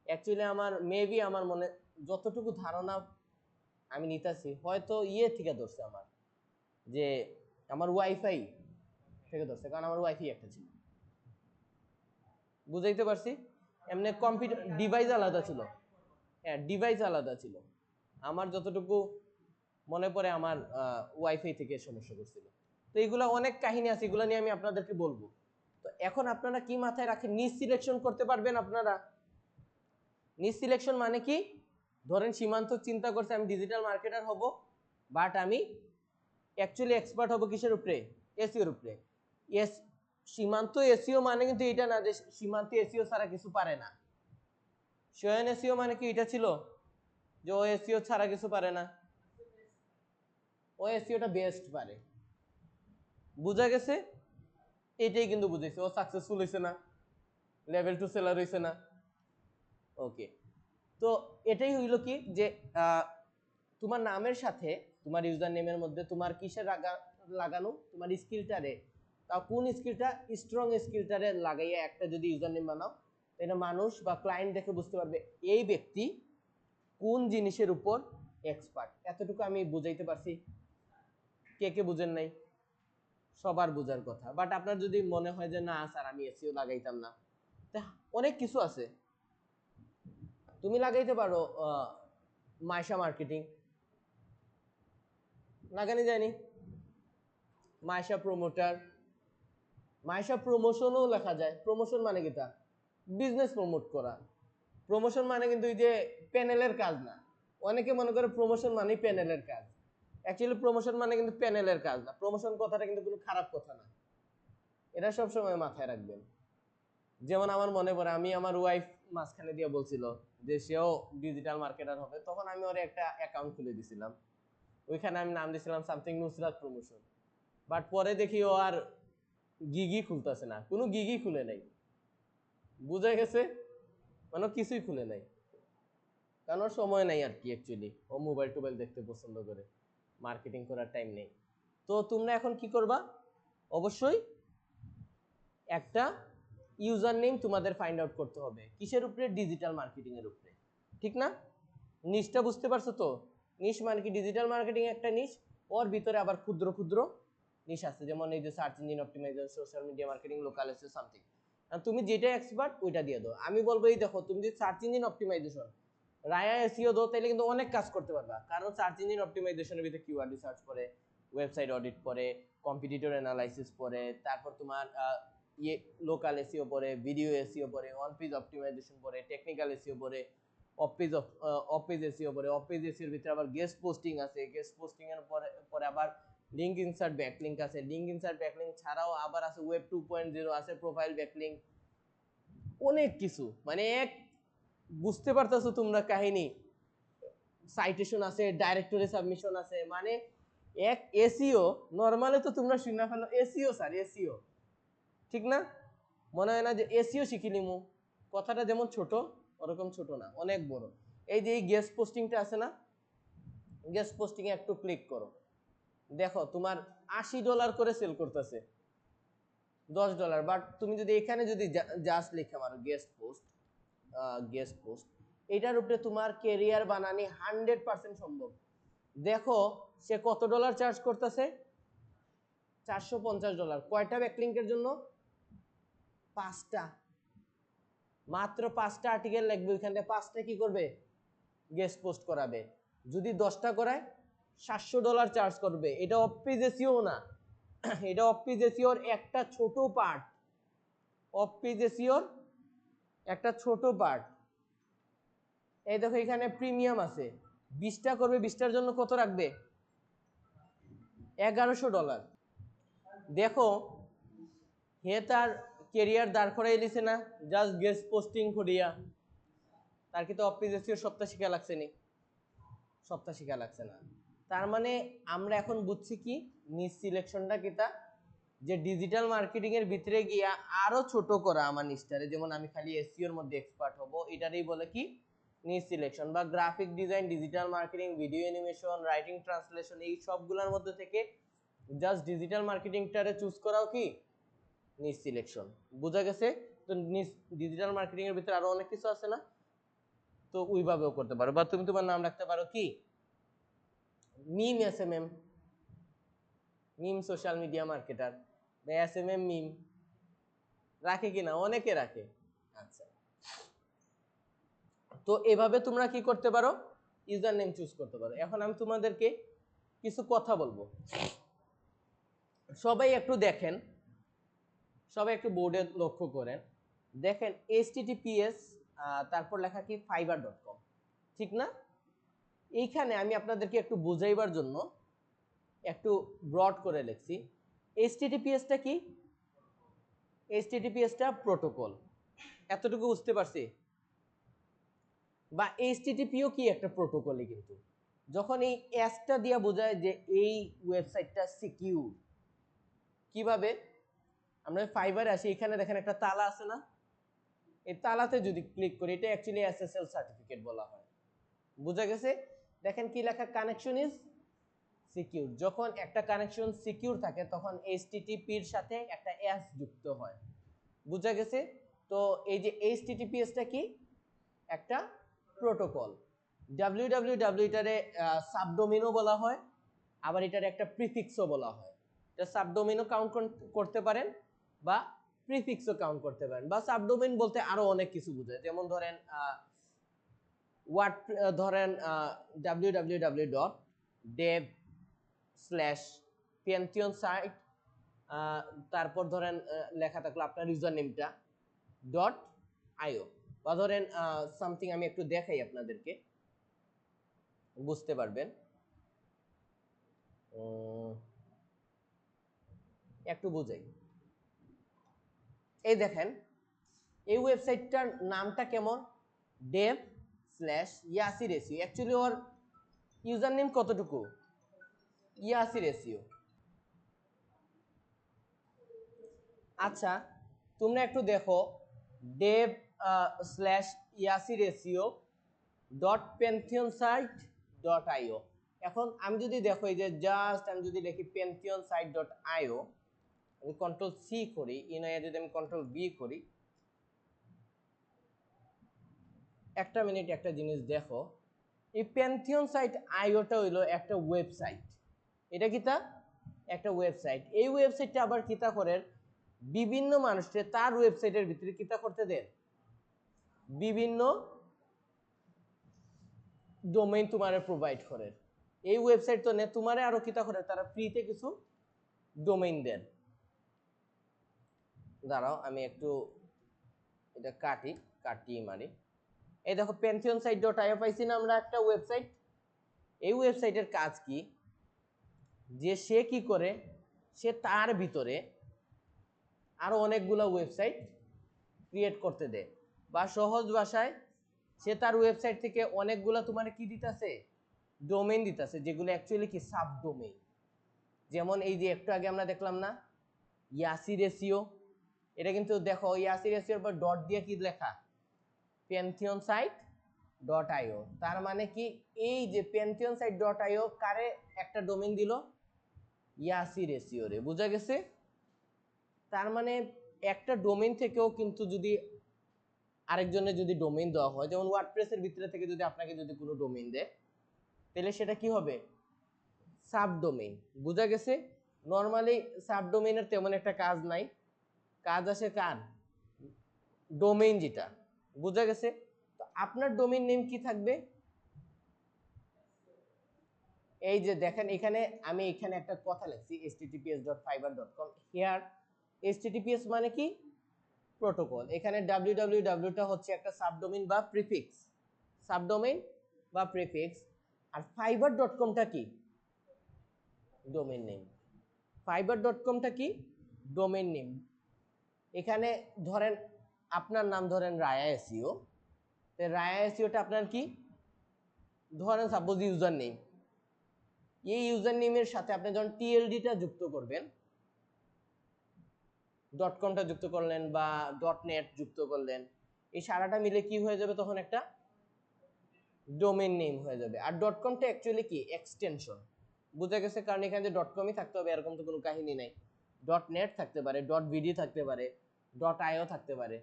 অ্যাকচুয়ালি আমার মেবি আমার মনে যতটুকু ধারণা আমি নিতেছি, হয়তো থেকে ধরছে আমার, যে আমার ওয়াইফাই থেকে ধরছে, কারণ আমার ওয়াইফাই একটা ছিল, বুঝাইতে পারছি। এমনি কম্পিউটার ডিভাইস আলাদা ছিল, হ্যাঁ ডিভাইস আলাদা ছিল, আমার যতটুকু মনে পড়ে আমার ওয়াইফাই থেকে সমস্যা করছিল। তো এইগুলা অনেক কাহিনী আছে, এগুলো নিয়ে আমি আপনাদেরকে বলবো। তো এখন আপনারা কি মাথায় রাখেন, নিজ সিলেকশন করতে পারবেন আপনারা। নিজ সিলেকশন মানে কি, ধরেন সীমান্ত চিন্তা করছে আমি ডিজিটাল মার্কেটার হব, বাট আমি অ্যাকচুয়ালি এক্সপার্ট হব কিসের উপরে, এসইওর উপরে। এস সীমান্ত এসইও মানে কিন্তু এটা না যে সীমান্ত এসইও ছাড়া কিছু পারে না। স্বয়ন এসইও মানে কি এটা ছিল যে ও এসইও ছাড়া কিছু পারে না, ও এসইওটা বেস্ট পারে, বুঝা গেছে। এটাই কিন্তু বুঝাইছে, ও সাকসেসফুল হয়েছে না, লেভেল 2 সেলার হয়েছে না। ওকে, তো এটাই হইলো কি যে তোমার নামের সাথে তোমার ইউজার নেমের মধ্যে তোমার কিসের লাগানো, তোমার স্কিলটারে, তা কোন স্কিলটা, স্ট্রং স্কিলটারে লাগাইয়া একটা যদি ইউজার নেম বানাও, এটা মানুষ বা ক্লায়েন্ট দেখে বুঝতে পারবে এই ব্যক্তি কোন জিনিসের উপর এক্সপার্ট। এতটুকু আমি বুঝাইতে পারছি, কে কে বুঝেন নাই, সবার বোঝার কথা। বাট আপনার যদি মনে হয় যে না স্যার আমি এসইও লাগাইতাম না, অনেক কিছু আছে, তুমি লাগাইতে পারো মাইশা মার্কেটিং, লাগানি যায়নি, মাইশা প্রমোটার, মাইশা প্রমোশনও লেখা যায়। প্রমোশন মানে কি, তা বিজনেস প্রমোট করা। প্রমোশন মানে কিন্তু এই যে প্যানেলের কাজ না, অনেকে মনে করে প্রমোশন মানে প্যানেলের কাজ, অ্যাকচুয়ালি প্রমোশন মানে কিন্তু প্যানেলের কাজ না। প্রমোশন কথাটা কিন্তু কোনো খারাপ কথা না, এটা সবসময় মাথায় রাখবেন। যেমন আমার মনে পড়ে, আমি আমার ওয়াইফ মাঝখানে দিয়ে বলছিল যে সেও ডিজিটাল মার্কেটার হবে, তখন আমি ওর একটা অ্যাকাউন্ট খুলে দিছিলাম, ওইখানে আমি নাম দিছিলাম সামথিং নুসরাত প্রমোশন। বাট পরে দেখি ও আর গিগি খুলতেছে না, কোনো গিগি খুলে নাই, বুঝা গেছে, মানে কিছুই খুলে নাই, কারণ ওর সময় নাই আর কি, অ্যাকচুয়ালি ও মোবাইল টোবাইল দেখতে পছন্দ করে, মার্কেটিং করার টাইম নেই। তো তোমরা এখন কি করবা, অবশ্যই একটা ইউজার নেম তোমাদের ফাইন্ড আউট করতে হবে, কিসের উপরে, ডিজিটাল মার্কেটিং এর উপরে, ঠিক না। নিশটা বুঝতে পারছো তো, নিশ মানে কি, ডিজিটাল মার্কেটিং একটা নিশ, ওর ভিতরে আবার ক্ষুদ্র ক্ষুদ্র নিশ আছে, যেমন এই যে search engine optimisation, social media marketing, local SEO something. তুমি যেটা এক্সপার্ট ওইটা দিয়ে দাও। আমি বলবো এই দেখো, তুমি যদি search engine optimisation Raya SEO দাও তাহলে কিন্তু অনেক কাজ করতে পারবা, কারণ সার্চ ইঞ্জিন অপটিমাইজেশনের ভিতরে কিওয়ার্ড রিসার্চ পড়ে, ওয়েবসাইট অডিট পড়ে, কম্পিটিটর অ্যানালাইসিস পড়ে, তারপর তোমার ইয়ে লোকাল এসইও পড়ে, ভিডিও এসইও পড়ে, অন পেজ অপটিমাইজেশন পড়ে, টেকনিক্যাল এসইও পড়ে, অফ পেজ এসইও পড়ে, অফ পেজ এসইওর ভিতরে আবার গেস্ট পোস্টিং আছে, গেস্ট পোস্টিং এর পরে পরে আবার লিংক ইনসার্ট ব্যাকলিংক আছে, লিংক ইনসার্ট ব্যাকলিংক ছাড়াও আবার আছে ওয়েব 2.0 আছে, প্রোফাইল ব্যাকলিংক, অনেক কিছু, মানে এক বুঝতে পারতেছো তোমরা কাহিনী, সাইটেশন আছে, ডাইরেক্টরি সাবমিশন আছে, মানে এক এসইও নরমালি তো তোমরা শুনে ফেলো এসইও স্যার এসইও, ঠিক না? মনে হয় না যে এসইও শিখি নিমু, কথাটা যেমন ছোট ওরকম ছোট না, অনেক বড়। এই যে এই গেস্ট পোস্টিংটা আছে না, গেস্ট পোস্টিং এ একটু ক্লিক করো, দেখো তোমার $80 করে সেল করতেছে, $10, বাট তুমি যদি এখানে যদি জাস্ট লিখে মারো গেস্ট পোস্ট, এটার উপরে তোমার ক্যারিয়ার বানানি 100% সম্ভব। দেখো সে কত ডলার চার্জ করতেছে, $450। কয়টা ব্যাকলিংকের জন্য? 5টা, মাত্র 5টা আর্টিকেল লিখবে, ওইখানে 5টা কি করবে, গেস্ট পোস্ট করাবে। যদি 10টা করায় $700 চার্জ করবে। এটা অফ পেজ এসইও না, এটা অফ পেজ এসইওর একটা ছোট পার্ট, অফ পেজ এসইওর একটা ছোট পার্ট। এই দেখো এখানে প্রিমিয়াম আছে, 20টা করবে, 20টার জন্য কত রাখবে, $1100। দেখো হে তার কেরিয়ার দাঁড় করাই দিছে না, জাস্ট গেস্ট পোস্টিং করিয়া, তার কি তো অফ পেজ এসইও সপ্তাহ শিখা লাগছে নি, সপ্তাহ শিখা লাগছে না। তার মানে আমরা এখন বুঝছি কি নিজ সিলেকশনটা কিতা, যে ডিজিটাল মার্কেটিং এর ভিতরে গিয়া আরো ছোট করা আমার নিস্টারে, যেমন আমি খালি এসইও এর মধ্যে এক্সপার্ট হব, এটারই বলে কি নিজ সিলেকশন। বা graphic design, digital marketing, video animation, writing, translation, এই সবগুলোর মধ্যে থেকে জাস্ট ডিজিটাল মার্কেটিংটারে চুজ করাও কি নিজ সিলেকশন। বোঝা গেছে? তো নিজ ডিজিটাল মার্কেটিং এর ভিতরে আরো অনেক কিছু আছে না, তো ওইভাবেও করতে পারো। বা তুমি তোমার নাম রাখতে পারো কি মিম এসএমএম, মিম সোশ্যাল মিডিয়া মার্কেটার, বা এসএমএম মিম, রাখে কিনা, অনেকে রাখে। আচ্ছা, তো এভাবে তোমরা কি করতে পারো, ইউজার নেম চুজ করতে পারো। এখন আমি তোমাদেরকে কিছু কথা বলবো, সবাই একটু দেখেন, সবাই একটু বোর্ডে লক্ষ্য করেন, দেখেন https তারপর লেখা কি fiverr.com, ঠিক না? এইখানে আমি আপনাদেরকে একটু বুঝাইবার জন্য একটু ব্রড করে লিখছি। https-টা কি? https-টা প্রোটোকল, এতটুকু বুঝতে পারছি। বা http-ও কি একটা প্রোটোকলই, কিন্তু যখন এই এসটা দিয়া বোঝায় যে এই ওয়েবসাইটটা সিকিউর। কিভাবে? আমরা ফাইবারে আসি, এখানে দেখেন একটা তালা আছে না, এই তালাতে যদি ক্লিক করি, এটা অ্যাকচুয়ালি এসএসএল সার্টিফিকেট বলা হয়। বুঝা গেছে? দেখেন কি লেখা, কানেকশন ইজ সিকিউর। যখন একটা কানেকশন সিকিউর থাকে তখন এইচটিটিপির সাথে একটা এস যুক্ত হয়। বুঝা গেছে? তো এই যে এইচটিটিপিএসটা কি, একটা প্রোটোকল। www এটারে সাবডোমেনও বলা হয়, আবার এটারে একটা প্রিফিক্সও বলা হয়। এটা সাবডোমেনও কাউন্ট করতে পারেন বা প্রিফিক্সও কাউন্ট করতে পারেন। বা সাবডোমেন বলতে আরো অনেক কিছু বোঝায়, যেমন ধরেন www.dev/pantheonsite, তারপর ধরেন লেখা থাকলো আপনার ইউজার নেমটা .io, বা ধরেন সামথিং আমি একটু দেখাই আপনাদেরকে, বুঝতে পারবেন। একটু বুঝাই, এই দেখেন এই ওয়েবসাইটটার নামটা কেমন, dev/yasir.seo। অ্যাকচুয়ালি ওর ইউজার নেম কতটুকু, yasir.seo। আচ্ছা তোমরা একটু দেখো dev/yasir.pantheonsite.io। এখন আমি যদি দেখো এই যে জাস্ট আমি যদি লিখি pantheonsite.io, আমি কন্ট্রোল সি করি, ইনয়ে যদি আমি কন্ট্রোল বি করি, একটা মিনিট একটা জিনিস দেখো, এই pantheonsite.io-টা হইলো একটা ওয়েবসাইট। এটা কিতা, একটা ওয়েবসাইট। এই ওয়েবসাইটটা আবার কিতা করে, বিভিন্ন মানুষকে তার ওয়েবসাইটের ভিতরে কিতা করতে দেন, বিভিন্ন ডোমেইন তোমারে প্রোভাইড করে। এই ওয়েবসাইট তো নে তোমারে আরো কিতা করে, তারা ফ্রিতে কিছু ডোমেইন দেন। দাঁড়াও আমি একটু এটা কাটিয়ে মারি। এই দেখো pantheonsite.io পাইছি না আমরা একটা ওয়েবসাইট। এই ওয়েবসাইটের কাজ কি, যে সে কি করে, সে তার ভিতরে আরো অনেকগুলো ওয়েবসাইট ক্রিয়েট করতে দেয়, বা সহজ ভাষায় সে তার ওয়েবসাইট থেকে অনেকগুলা তোমার কি দিতেছে, ডোমেইন দিতেছে, যেগুলো অ্যাকচুয়ালি কি সাব ডোমেইন। যেমন এই যে একটু আগে আমরা দেখলাম না ইয়াসির এসইও, এটা কিন্তু দেখো ইয়াসির এসইওর পর ডট দিয়ে কি লেখা, প্যান্থিয়ন সাইট ডট আইও। তার মানে কি এই যে প্যান্থিয়ন সাইট ডট আইও কারে একটা ডোমেইন দিল, ইয়াসির এসইও রে, বোঝা গেছে? তার মানে একটা ডোমেইন থেকেও কিন্তু যদি আরেকজনের যদি ডোমেইন দেওয়া হয়, যেমন ওয়ার্ডপ্রেসের ভিতরে থেকে যদি আপনাকে যদি কোনো ডোমেইন দেয়, তাহলে সেটা কি হবে, সাবডোমেইন। বোঝা গেছে? নরমালি সাবডোমেইনের তেমন একটা কাজ নাই, কাজ আসে কার, ডোমেইন যেটা। বোঝা গেছে? তো আপনার ডোমেইন নেম কি থাকবে, এই যে দেখেন এখানে আমি এখানে একটা কথা লিখছি https.fiverr.com, হিয়ার https মানে কি, প্রোটোকল। এখানে www টা হচ্ছে একটা সাবডোমেইন বা প্রিফিক্স, সাবডোমেইন বা প্রিফিক্স। আর fiverr.com টা কি, ডোমেইন নেম। fiverr.com টা কি, ডোমেইন নেম। এখানে ধরেন আপনার নাম ধরেন রায়া এসইও, রায়া এসইওটা আপনার কি, ধরেন সাপোজ ইউজার নেম, এই ইউজার নেমের সাথে আপনি যখন টিএলডি টা যুক্ত করবেন, ডট কমটা যুক্ত করলেন বা ডট নেট যুক্ত করলেন, এই সারাটা মিলে কি হয়ে যাবে তখন, একটা ডোমেইন নেম হয়ে যাবে। আর ডট কমটা অ্যাকচুয়ালি কি, এক্সটেনশন। বুঝা গেছে? কারণ এখানে যে ডট কমই থাকতে হবে এরকম তো কোনো কাহিনী নাই, ডট নেট থাকতে পারে, ডট ভিডি থাকতে পারে, ডট আইও থাকতে পারে,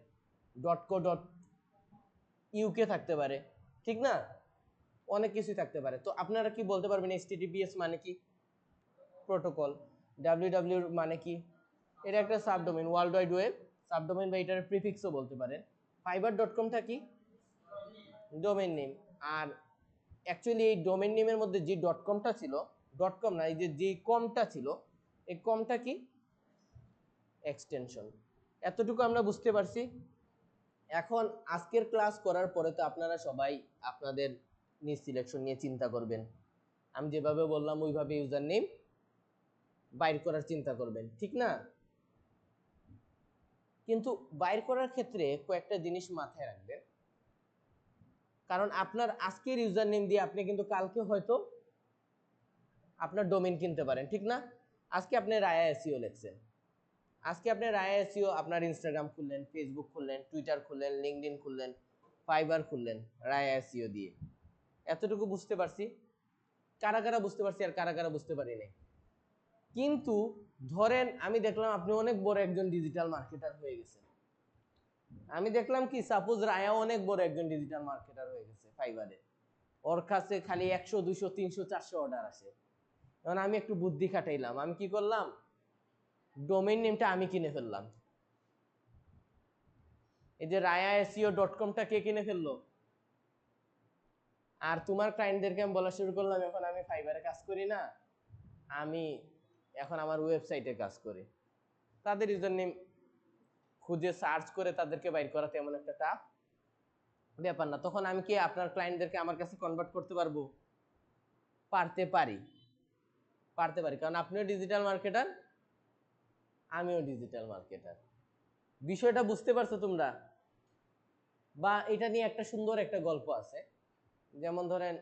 ডট কো ডট ইউকে থাকতে পারে, ঠিক না? অনেক কিছুই থাকতে পারে। তো আপনারা কি বলতে পারবেন এইচটিটিপিএস মানে কি, প্রোটোকল, ডাব্লিউডাব্লিউ মানে কি, এটা একটা subdomain, world wide web subdomain, বা এটার প্রিফিক্সও বলতে পারেন। fiverr.com-টা কি, ডোমেইন নেম। আর অ্যাকচুয়ালি এই ডোমেইন নেমের মধ্যে যে ডট কমটা ছিল, ডট কম না, এই যে কমটা ছিল, এই কমটা কি, এক্সটেনশন। এতটুকু আমরা বুঝতে পারছি। এখন আজকের ক্লাস করার পরে তো আপনারা সবাই আপনাদের নিজ সিলেকশন নিয়ে চিন্তা করবেন। আমি যেভাবে বললাম ওইভাবে ইউজার নেম বাইর করার চিন্তা করবেন, ঠিক না? কিন্তু বাইর করার ক্ষেত্রে কয়েকটা জিনিস মাথায় রাখবেন, কারণ আপনার আজকের ইউজার নেম দিয়ে আপনি কিন্তু কালকে হয়তো আপনার ডোমেইন কিনতে পারেন, ঠিক না? আজকে আপনি রায়া এসইও লিখছেন, আজকে আপনি রায়া এসইও আপনার ইনস্টাগ্রাম খুললেন, ফেসবুক খুললেন, টুইটার খুললেন, লিঙ্কডইন খুললেন, ফাইবার খুললেন রায়া এসইও দিয়ে। এতটুকু বুঝতে পারছি, কারা কারা বুঝতে পারছি আর কারা কারা বুঝতে পারি নাই। কিন্তু ধরেন আমি দেখলাম আপনি অনেক বড় একজন ডিজিটাল মার্কেটার হয়ে গেছেন, আমি দেখলাম কি সাপোজ রায়া অনেক বড় একজন ডিজিটাল মার্কেটার হয়ে গেছে ফাইবারে, ওর কাছে খালি 100 200 300 400 অর্ডার আসে। এখন আমি একটু বুদ্ধি খাটাইলাম, আমি কি করলাম, ডোমেইন নেমটা আমি কিনে ফেললাম। এই যে rayaseo.com-টা কে কিনে ফেললো, আর তোমার ক্লায়েন্টদেরকে আমি বলা শুরু করলাম এখন আমি ফাইবারে কাজ করি না, আমি এখন আমার ওয়েবসাইটে কাজ করি। তাদের ইউজার নেম খুঁজে সার্চ করে তাদেরকে বাইর করা তেমন একটা টাফ ব্যাপার না। তখন আমি কি আপনার ক্লায়েন্টদেরকে আমার কাছে কনভার্ট করতে পারবো, পারতে পারি, পারতে পারি, কারণ আপনিও ডিজিটাল মার্কেটার, আমিও ডিজিটাল মার্কেটার। বিষয়টা বুঝতে পারছো তোমরা? বা এটা নিয়ে একটা সুন্দর একটা গল্প আছে, যেমন ধরেন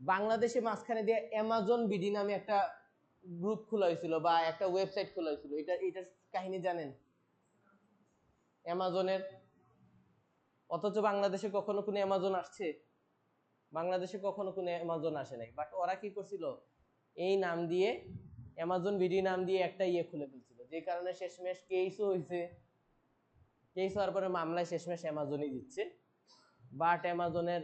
বাংলাদেশে মাঝখানে দিয়ে অ্যামাজন বিডি নামে একটা গ্রুপ খোলা হয়েছিল বা একটা ওয়েবসাইট খোলা হয়েছিল, এটার কাহিনী জানেন অ্যামাজনের? অথচ বাংলাদেশে কখনো কোনো অ্যামাজন আসছে, বাংলাদেশে কখনো কোনো অ্যামাজন আসে নাই, বাট ওরা কি করছিল, এই নাম দিয়ে অ্যামাজন বিডি নাম দিয়ে একটা ইয়ে খুলে ফেলছিল, যে কারণে শেষমেশ কেসও হয়েছে, কেস হওয়ার পরে মামলায় শেষমেশ অ্যামাজনই দিচ্ছে। বাট অ্যামাজনের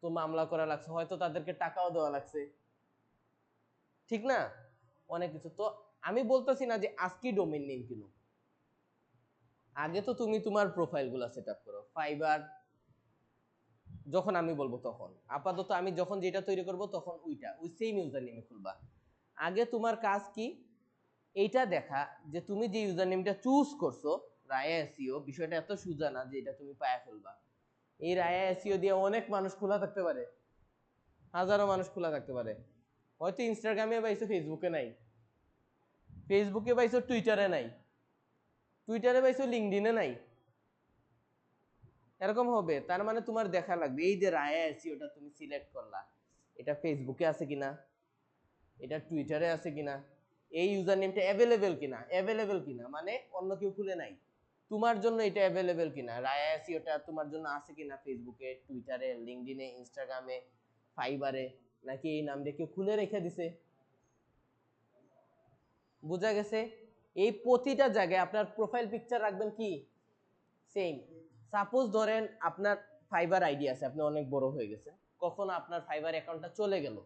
তো মামলা করা লাগছে, হয়তো তাদেরকে টাকাও দেওয়া লাগছে, ঠিক না? অনেক কিছু। তো আমি বলতেছি না যে আজকে ডোমেইন নেম কিনো, আগে তো তুমি তোমার প্রোফাইলগুলো সেট আপ করো ফাইবার, যখন আমি বলবো তখন। আপাতত আমি যখন যেটা তৈরি করব তখন ওই সেম ইউজার নেমে খুলবা। আগে তোমার কাজ কি, এইটা দেখা যে তুমি যে ইউজার নেমটা চুজ করছো রায়া এসইও, বিষয়টা এত সোজা না যে এটা তুমি পায়া ফেলবা। এই রায়া এসইও দিয়ে অনেক মানুষ খোলা থাকতে পারে, হাজারো মানুষ খোলা থাকতে পারে, হয়তো ইনস্টাগ্রামে পাইছো, ফেসবুকে নাই, ফেসবুকে পাইছো, টুইটারে নাই, টুইটারে পাইছো লিঙ্কডইনে নাই, এরকম হবে। তার মানে তোমার দেখা লাগবে এই যে রায়া এসইওটা তুমি সিলেক্ট করলা, এটা ফেসবুকে আছে কিনা, এটা টুইটারে আছে কিনা, এই ইউজার নেমটা অ্যাভেলেবেল কিনা, মানে অন্য কেউ খুলে নাই, তোমার জন্য এটা অ্যাভেলেবেল কিনা, রায়া এসইওটা তোমার জন্য আছে কিনা ফেসবুকে, টুইটারে, লিঙ্কডইনে, ইনস্টাগ্রামে, ফাইবারে, নাকি এই নাম দিয়ে কেউ খুলে রেখে দিছে। বোঝা গেছে? এই প্রতিটা জায়গায় আপনার প্রোফাইল পিকচার রাখবেন কি সেম। সাপোজ ধরেন আপনার ফাইবার আইডি আছে, আপনি অনেক বড় হয়ে গেছেন, কখনো আপনার ফাইবার অ্যাকাউন্টটা চলে গেল,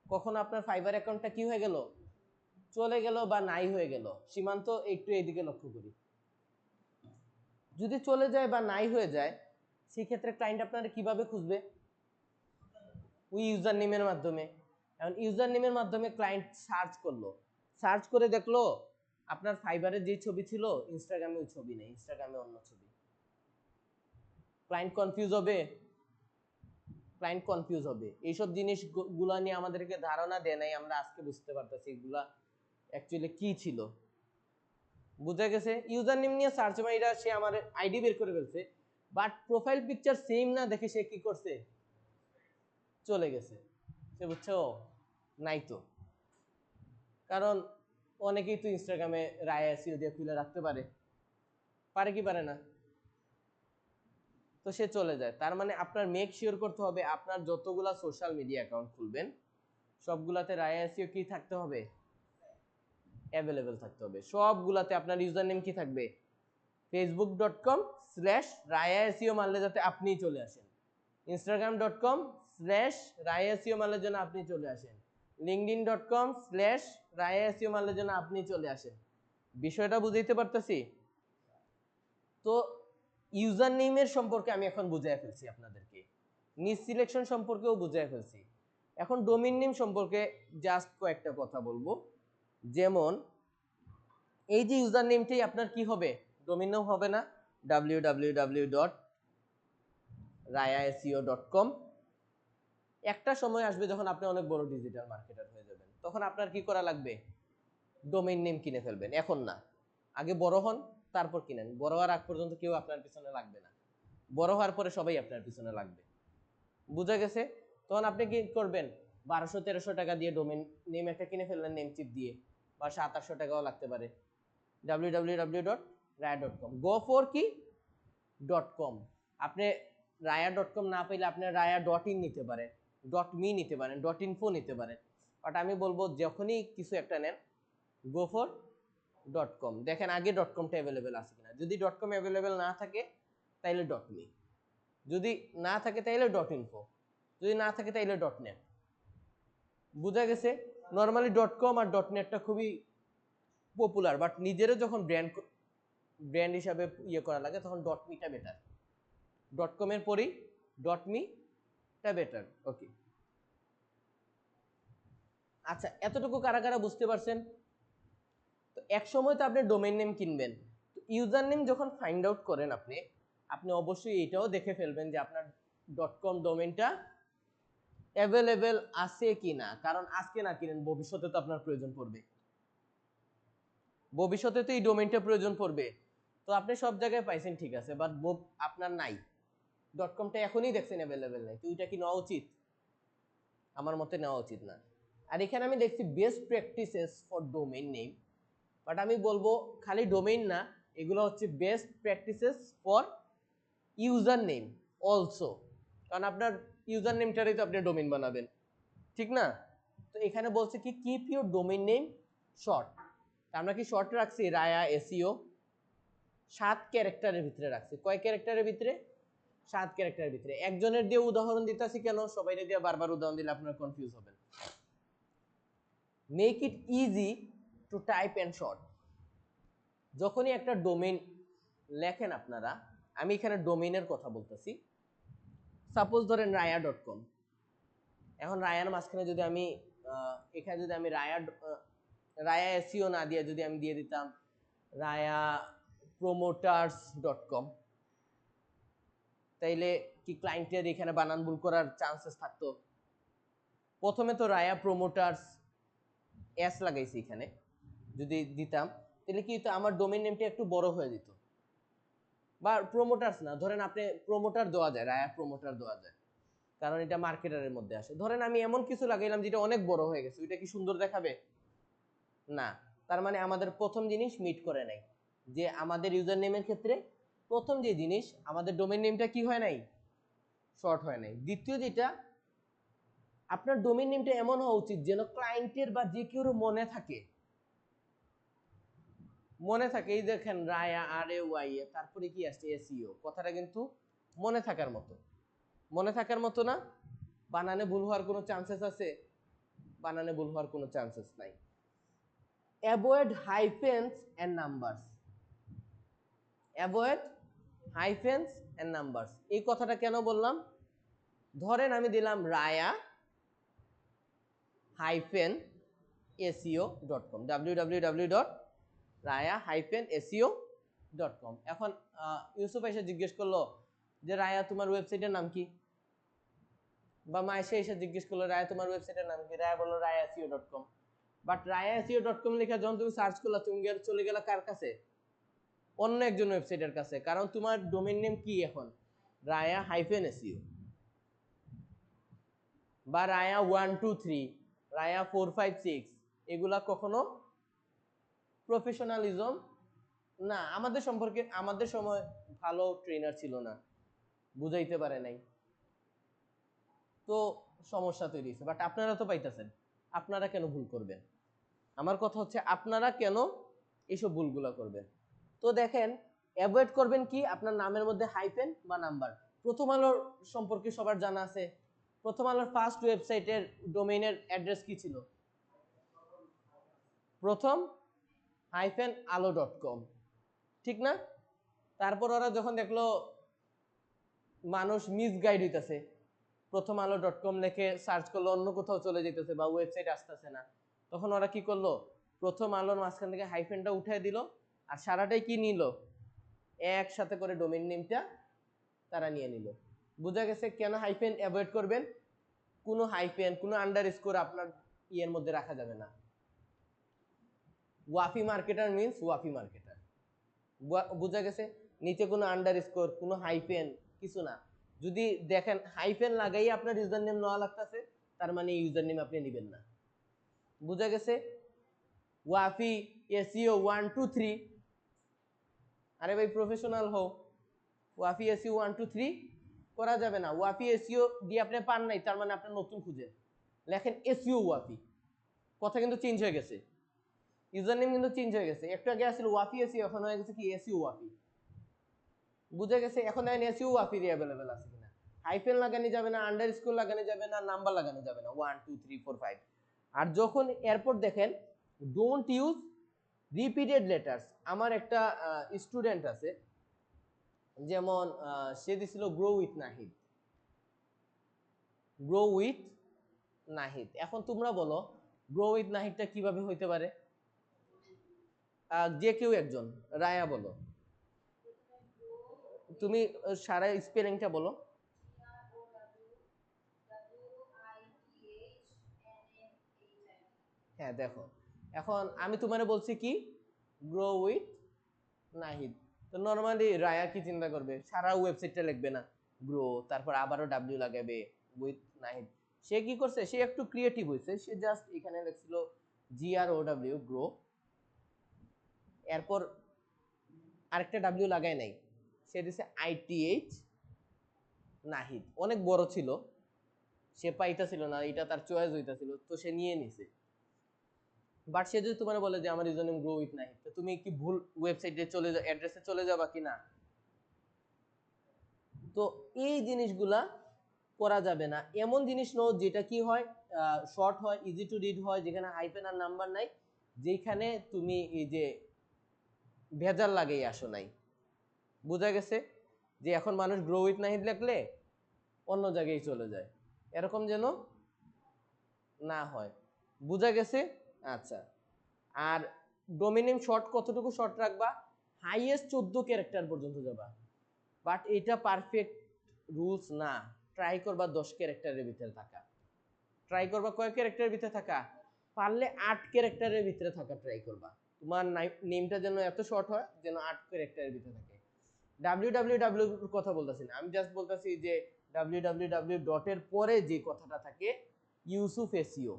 কখনো আপনার ফাইবার অ্যাকাউন্টটা কি হয়ে গেল, চলে গেল বা নাই হয়ে গেল। সীমান্ত একটু এইদিকে লক্ষ্য করি, যদি চলে যায় বা নাই হয়ে যায় সেক্ষেত্রে ক্লায়েন্ট আপনারা কিভাবে খুঁজবে? ওই ইউজার নেমের মাধ্যমে। এখন ইউজার নেমের মাধ্যমে ক্লায়েন্ট সার্চ করলো, সার্চ করে দেখলো আপনার ফাইবারের যে ছবি ছিল ইনস্টাগ্রামে ওই ছবি নেই, ইনস্টাগ্রামে অন্য ছবি। ক্লায়েন্ট কনফিউজ হবে, ক্লায়েন্ট কনফিউজ হবে। এইসব জিনিসগুলো নিয়ে আমাদেরকে ধারণা দেয় নাই, আমরা আজকে বুঝতে পারতেছি এগুলা অ্যাকচুয়ালি কি ছিল। বুঝা গেছে? ইউজার নেম নিয়ে সার্চ মাইরা সে আমার আইডি বের করে ফেলছে, বাট প্রোফাইল পিকচার সেম না দেখে সে কি করছে, চলে গেছে। সে বুঝছো নাই তো, কারণ অনেকেই তো ইনস্টাগ্রামে রায়া এসইও দিয়ে খুলে রাখতে পারে, পারে কি পারে না, তো সে চলে যায়। তার মানে আপনার মেক শিওর করতে হবে আপনার যতগুলা সোশ্যাল মিডিয়া অ্যাকাউন্ট খুলবেন সবগুলাতে রায়া এসইও কি থাকতে হবে, অ্যাভেলেবেল থাকতে হবে। সবগুলাতে আপনার ইউজার নেম কি থাকবে, facebook.com/raya SEO মারলে যাতে আপনি চলে আসেন, instagram.com/raya SEO মারলে যেন আপনি চলে আসেন, linkedin.com/raya SEO মারলে যেন আপনি চলে আসেন। বিষয়টা বুঝাইতে পারতেছি? তো ইউজার নেমের সম্পর্কে আমি এখন বুঝাই ফেলছি আপনাদেরকে, নিজ সিলেকশন সম্পর্কেও বুঝাই ফেলছি। এখন ডোমেইন নেম সম্পর্কে জাস্ট কয়েকটা কথা বলবো। যেমন এই যে ইউজার নেমটাই আপনার কি হবে, ডোমেইন নেম হবে না, www.rayaseo.com। একটা সময় আসবে যখন আপনি অনেক বড় ডিজিটাল মার্কেটার হয়ে যাবেন, তখন আপনার কি করা লাগবে, ডোমেইন নেম কিনে ফেলবেন। এখন না, আগে বড় হন তারপর কিনেন। বড় হওয়ার আগ পর্যন্ত কেউ আপনার পিছনে লাগবে না, বড় হওয়ার পরে সবাই আপনার পিছনে লাগবে। বুঝা গেছে? তখন আপনি কি করবেন, 1200-1300 টাকা দিয়ে ডোমেইন নেম একটা কিনে ফেললেন, নেম চিপ দিয়ে, বা 700-800 টাকাও লাগতে পারে। www.raya.com গো ফর কি .com। আপনি raya.com না পেলে আপনি raya.in নিতে পারেন, .me নিতে পারেন, .info নিতে পারেন। বাট আমি বলবো যখনই কিছু একটা নেন গো ফর .com। দেখেন আগে .comটা অ্যাভেলেবেল আছে কিনা, যদি .com অ্যাভেলেবেল না থাকে তাইলে .me, যদি না থাকে তাইলে .info, যদি না থাকে তাইলে .net। বুঝা গেছে? নরমালি .com আর .netটা খুবই পপুলার, বাট নিজেরও যখন ব্র্যান্ড হিসাবে ইয়ে করা লাগে তখন .meটা বেটার, .com এর পরই .meটা বেটার। ওকে, আচ্ছা এতটুকু কারা কারা বুঝতে পারছেন? তো এক সময় তো আপনি ডোমেইন নেম কিনবেন, তো ইউজার নেম যখন ফাইন্ড আউট করেন আপনি আপনি অবশ্যই এটাও দেখে ফেলবেন যে আপনার .com ডোমেইনটা অ্যাভেলেবেল আছে কিনা, কারণ আজকে না কিনেন ভবিষ্যতে তো আপনার প্রয়োজন পড়বে, ভবিষ্যতে তো এই ডোমেইনটা প্রয়োজন পড়বে। তো আপনি সব জায়গায় পাইছেন ঠিক আছে, বাট আপনার নাই, .comটা এখনই দেখছেন অ্যাভেলেবেল নাই, তো এটা কি নেওয়া উচিত? আমার মতে নেওয়া উচিত না। আর এখানে আমি দেখছি best practices for domain name, but আমি বলবো খালি ডোমেইন না, এগুলো হচ্ছে best practices for user name also, কারণ আপনার ইউজার নেমটারই তো আপনি ডোমেইন বানাবেন, ঠিক না? তো এখানে বলছে কি keep your domain name short, আমরা কি শর্ট রাখছি রায়া এসইও 7 ক্যারেক্টারের ভিতরে রাখছি। কয় ক্যারেক্টারের ভিতরে? 7 ক্যারেক্টারের ভিতরে। একজনের দিয়ে উদাহরণ দিতেছি কেন, সবাইরে দিয়ে বারবার উদাহরণ দিলে আপনারা কনফিউজ হবেন। Make it easy to type and short. যখনই একটা ডোমেইন লেখেন আপনারা, আমি এখানে ডোমেইনের কথা বলতেছি, সাপোজ ধরেন raya.com। এখন রায়ার মাঝখানে যদি আমি এখানে যদি আমি রায়া এসইও না দিয়ে যদি আমি দিয়ে দিতাম rayapromoters.com, তাইলে কি ক্লায়েন্টের এখানে বানান ভুল করার চান্সেস থাকতো? প্রথমে তো রায়া প্রমোটার্স এস লাগাইছি এখানে, যদি দিতাম তাহলে কি হতো, আমার ডোমেইন নেমটা একটু বড় হয়ে যেত। বা প্রমোটারস না, ধরেন আপনি প্রমোটার দেওয়া যায়, রায়া প্রমোটার দেওয়া যায়, কারণ এটা মার্কেটারের মধ্যে আসে। ধরেন আমি এমন কিছু লাগাইলাম যেটা অনেক বড় হয়ে গেছে, ওইটা কি সুন্দর দেখাবে? না। তার মানে আমাদের প্রথম জিনিস মিট করে নাই, যে আমাদের ইউজার নেমের ক্ষেত্রে প্রথম যে জিনিস, আমাদের ডোমেইন নেমটা কি হয় নাই, শর্ট হয় নাই। দ্বিতীয় যেটা, আপনার ডোমেইন নেমটা এমন হওয়া উচিত যেন ক্লায়েন্টের বা যে কেউ মনে থাকে, এই দেখেন রায়া, আর এ ওয়াই এ, তারপরে কি আসছে এসইও, কথাটা কিন্তু মনে থাকার মতো। মনে থাকার মতো না? বানানে ভুল হওয়ার কোনো চান্সেস আছে? বানানে ভুল হওয়ার কোনো চান্সেস নাই। Avoid hyphens and numbers. Avoid hyphens and numbers, এই কথাটা কেন বললাম? ধরেন আমি দিলাম রায়া হাইফেন SEO.com, www.raya-seo.com। এখন ইউসুফ এসে জিজ্ঞেস করলো যে রায়া তোমার ওয়েবসাইটের নাম কি, বা মায়েশা এসে জিজ্ঞেস করলো রায়া তোমার ওয়েবসাইটের নাম কি, রায়া বললো raya-seo.com। বাট raya-seo.com লেখা যখন তুমি সার্চ করলা, তুমি চলে গেলা কার কাছে? অন্য একজন ওয়েবসাইটের কাছে, কারণ তোমার ডোমেইন নেম কি এখন? raya-seo, বা রায়া 123, রায়া 456, এগুলা কখনো প্রফেশনালিজম না। আমাদের সম্পর্কে, আমাদের সময় ভালো ট্রেনার ছিল না, বুঝাইতে পারে নাই, তো সমস্যা তৈরি হয়েছে। বাট আপনারা তো পাইতেছেন, আপনারা কেন ভুল করবেন? আমার কথা হচ্ছে আপনারা কেন এইসব ভুলগুলা করবেন? তো দেখেন, অ্যাভয়েড করবেন কি, আপনার নামের মধ্যে হাইফেন বা নাম্বার। প্রথম আলোর সম্পর্কে সবার জানা আছে, প্রথম আলোর ফার্স্ট ওয়েবসাইটের ডোমেইনের অ্যাড্রেস কি ছিল? প্রথম -alo.com, ঠিক না? তারপর ওরা যখন দেখলো মানুষ মিসগাইড হইতেছে, প্রথম আলো.com লিখে সার্চ করলো, অন্য কোথাও চলে যেতেছে বা ওয়েবসাইট আসতেছে না, তখন ওরা কি করলো, প্রথম আলোর মাঝখান থেকে হাইফেনটা উঠিয়ে দিল, আর সারাটাই কি নিল, একসাথে করে ডোমেইন নেমটা তারা নিয়ে নিল। বুঝা গেছে কেন হাইফেন অ্যাভয়েড করবেন? কোনো হাইফেন, কোনো আন্ডারস্কোর আপনার ইয়ের মধ্যে রাখা যাবে না। Wafi marketer means Wafi marketer, বুঝা গেছে? নিচে কোনো আন্ডারস্কোর, কোনো হাইফেন, কিছু না। যদি দেখেন হাইফেন লাগাই আপনার ইউজার নেম নেওয়া লাগতেছে, তার মানে ইউজার নেম আপনি নেবেন না। বুঝা গেছে? ওয়াফি SEO 123, আরে ভাই প্রফেশনাল হও, ওয়াফি SEO 123 করা যাবে না। ওয়াফি SEO দিয়ে আপনি পান নাই, তার মানে আপনার নতুন খুঁজে লেখেন SEO ওয়াফি, কথা কিন্তু চেঞ্জ হয়ে গেছে, ইউজার নেম কিন্তু চেঞ্জ হয়ে গেছে। একটু আগে আসলে ওয়াফি SEO, এখন হয়ে গেছে কি SEO ওয়াফি। বুঝে গেছে? এখন দেখেন SEO ওয়াফি অ্যাভেলেবেল আছে কিনা। হাইফেন লাগানো যাবে না, আন্ডারস্কোর লাগানো যাবে না, নাম্বার লাগানো যাবে না, 1 2 3 4 5। আর যখন এরপর দেখেন ডোন্ট ইউজ রিপিটেড লেটার্স। আমার একটা স্টুডেন্ট আছে, যেমন সে দিছিল grow with Nahid, grow with Nahid. এখন তোমরা বলো গ্রো উইথ নাহিদটা কিভাবে হইতে পারে? যে কেউ একজন, রায়া বলো, তুমি সারা স্পেলিংটা বলো। হ্যাঁ দেখো, এখন আমি তোমারে বলছি কি, গ্রো উইথ নাহিদ। তো নর্মালি রায়া কি চিন্তা করবে, সারা ওয়েবসাইটটা লিখবে না গ্রো, তারপর আবারও ডাব্লিউ লাগাবে উইথ নাহিদ। সে কি করছে, সে একটু ক্রিয়েটিভ হয়েছে, সে জাস্ট এখানে লিখছিল GROW গ্রো, এরপর আরেকটা ডাব্লিউ লাগায় নাই, সে দিছে ITH নাহিদ। অনেক বড় ছিল, সে পাইতাছিল না, এটা তার চয়েস হইতাছিল, তো সে নিয়ে নিছে। বাট সে যদি তোমার বলে যে আমার user name grow with Nahid, তো তুমি কি ভুল ওয়েবসাইটে চলে যাও, অ্যাড্রেসে চলে যাবা কি না? তো এই জিনিসগুলা করা যাবে না। এমন জিনিস নো যেটা কি হয়, শর্ট হয়, ইজি টু রিড হয়, যেখানে হাইফেন আর নাম্বার নাই, যেখানে তুমি এই যে ভেজাল লাগেই আসো নাই। বোঝা গেছে? যে এখন মানুষ গ্রো উইথ নাহিদ লিখলে অন্য জায়গায় চলে যায়, এরকম যেন না হয়। বোঝা গেছে? আচ্ছা। আর ডোমিনেম শর্ট কতটুকু শর্ট রাখবা? হাইয়েস্ট 14 ক্যারেক্টার পর্যন্ত যাবা। বাট এটা পারফেক্ট রুলস না, ট্রাই করবা 10 ক্যারেক্টারের ভিতরে থাকা। ট্রাই করবা কয় ক্যারেক্টারের ভিতরে থাকা? পারলে 8 ক্যারেক্টারের ভিতরে থাকা ট্রাই করবা। তোমার নেমটা যেন এত শর্ট হয় যেন 8 ক্যারেক্টারের ভিতরে থাকে। www এর কথা বলতেছি না, আমি জাস্ট বলতেছি যে www ডটের পরে যে কথাটা থাকে ইউসুফ এসইও,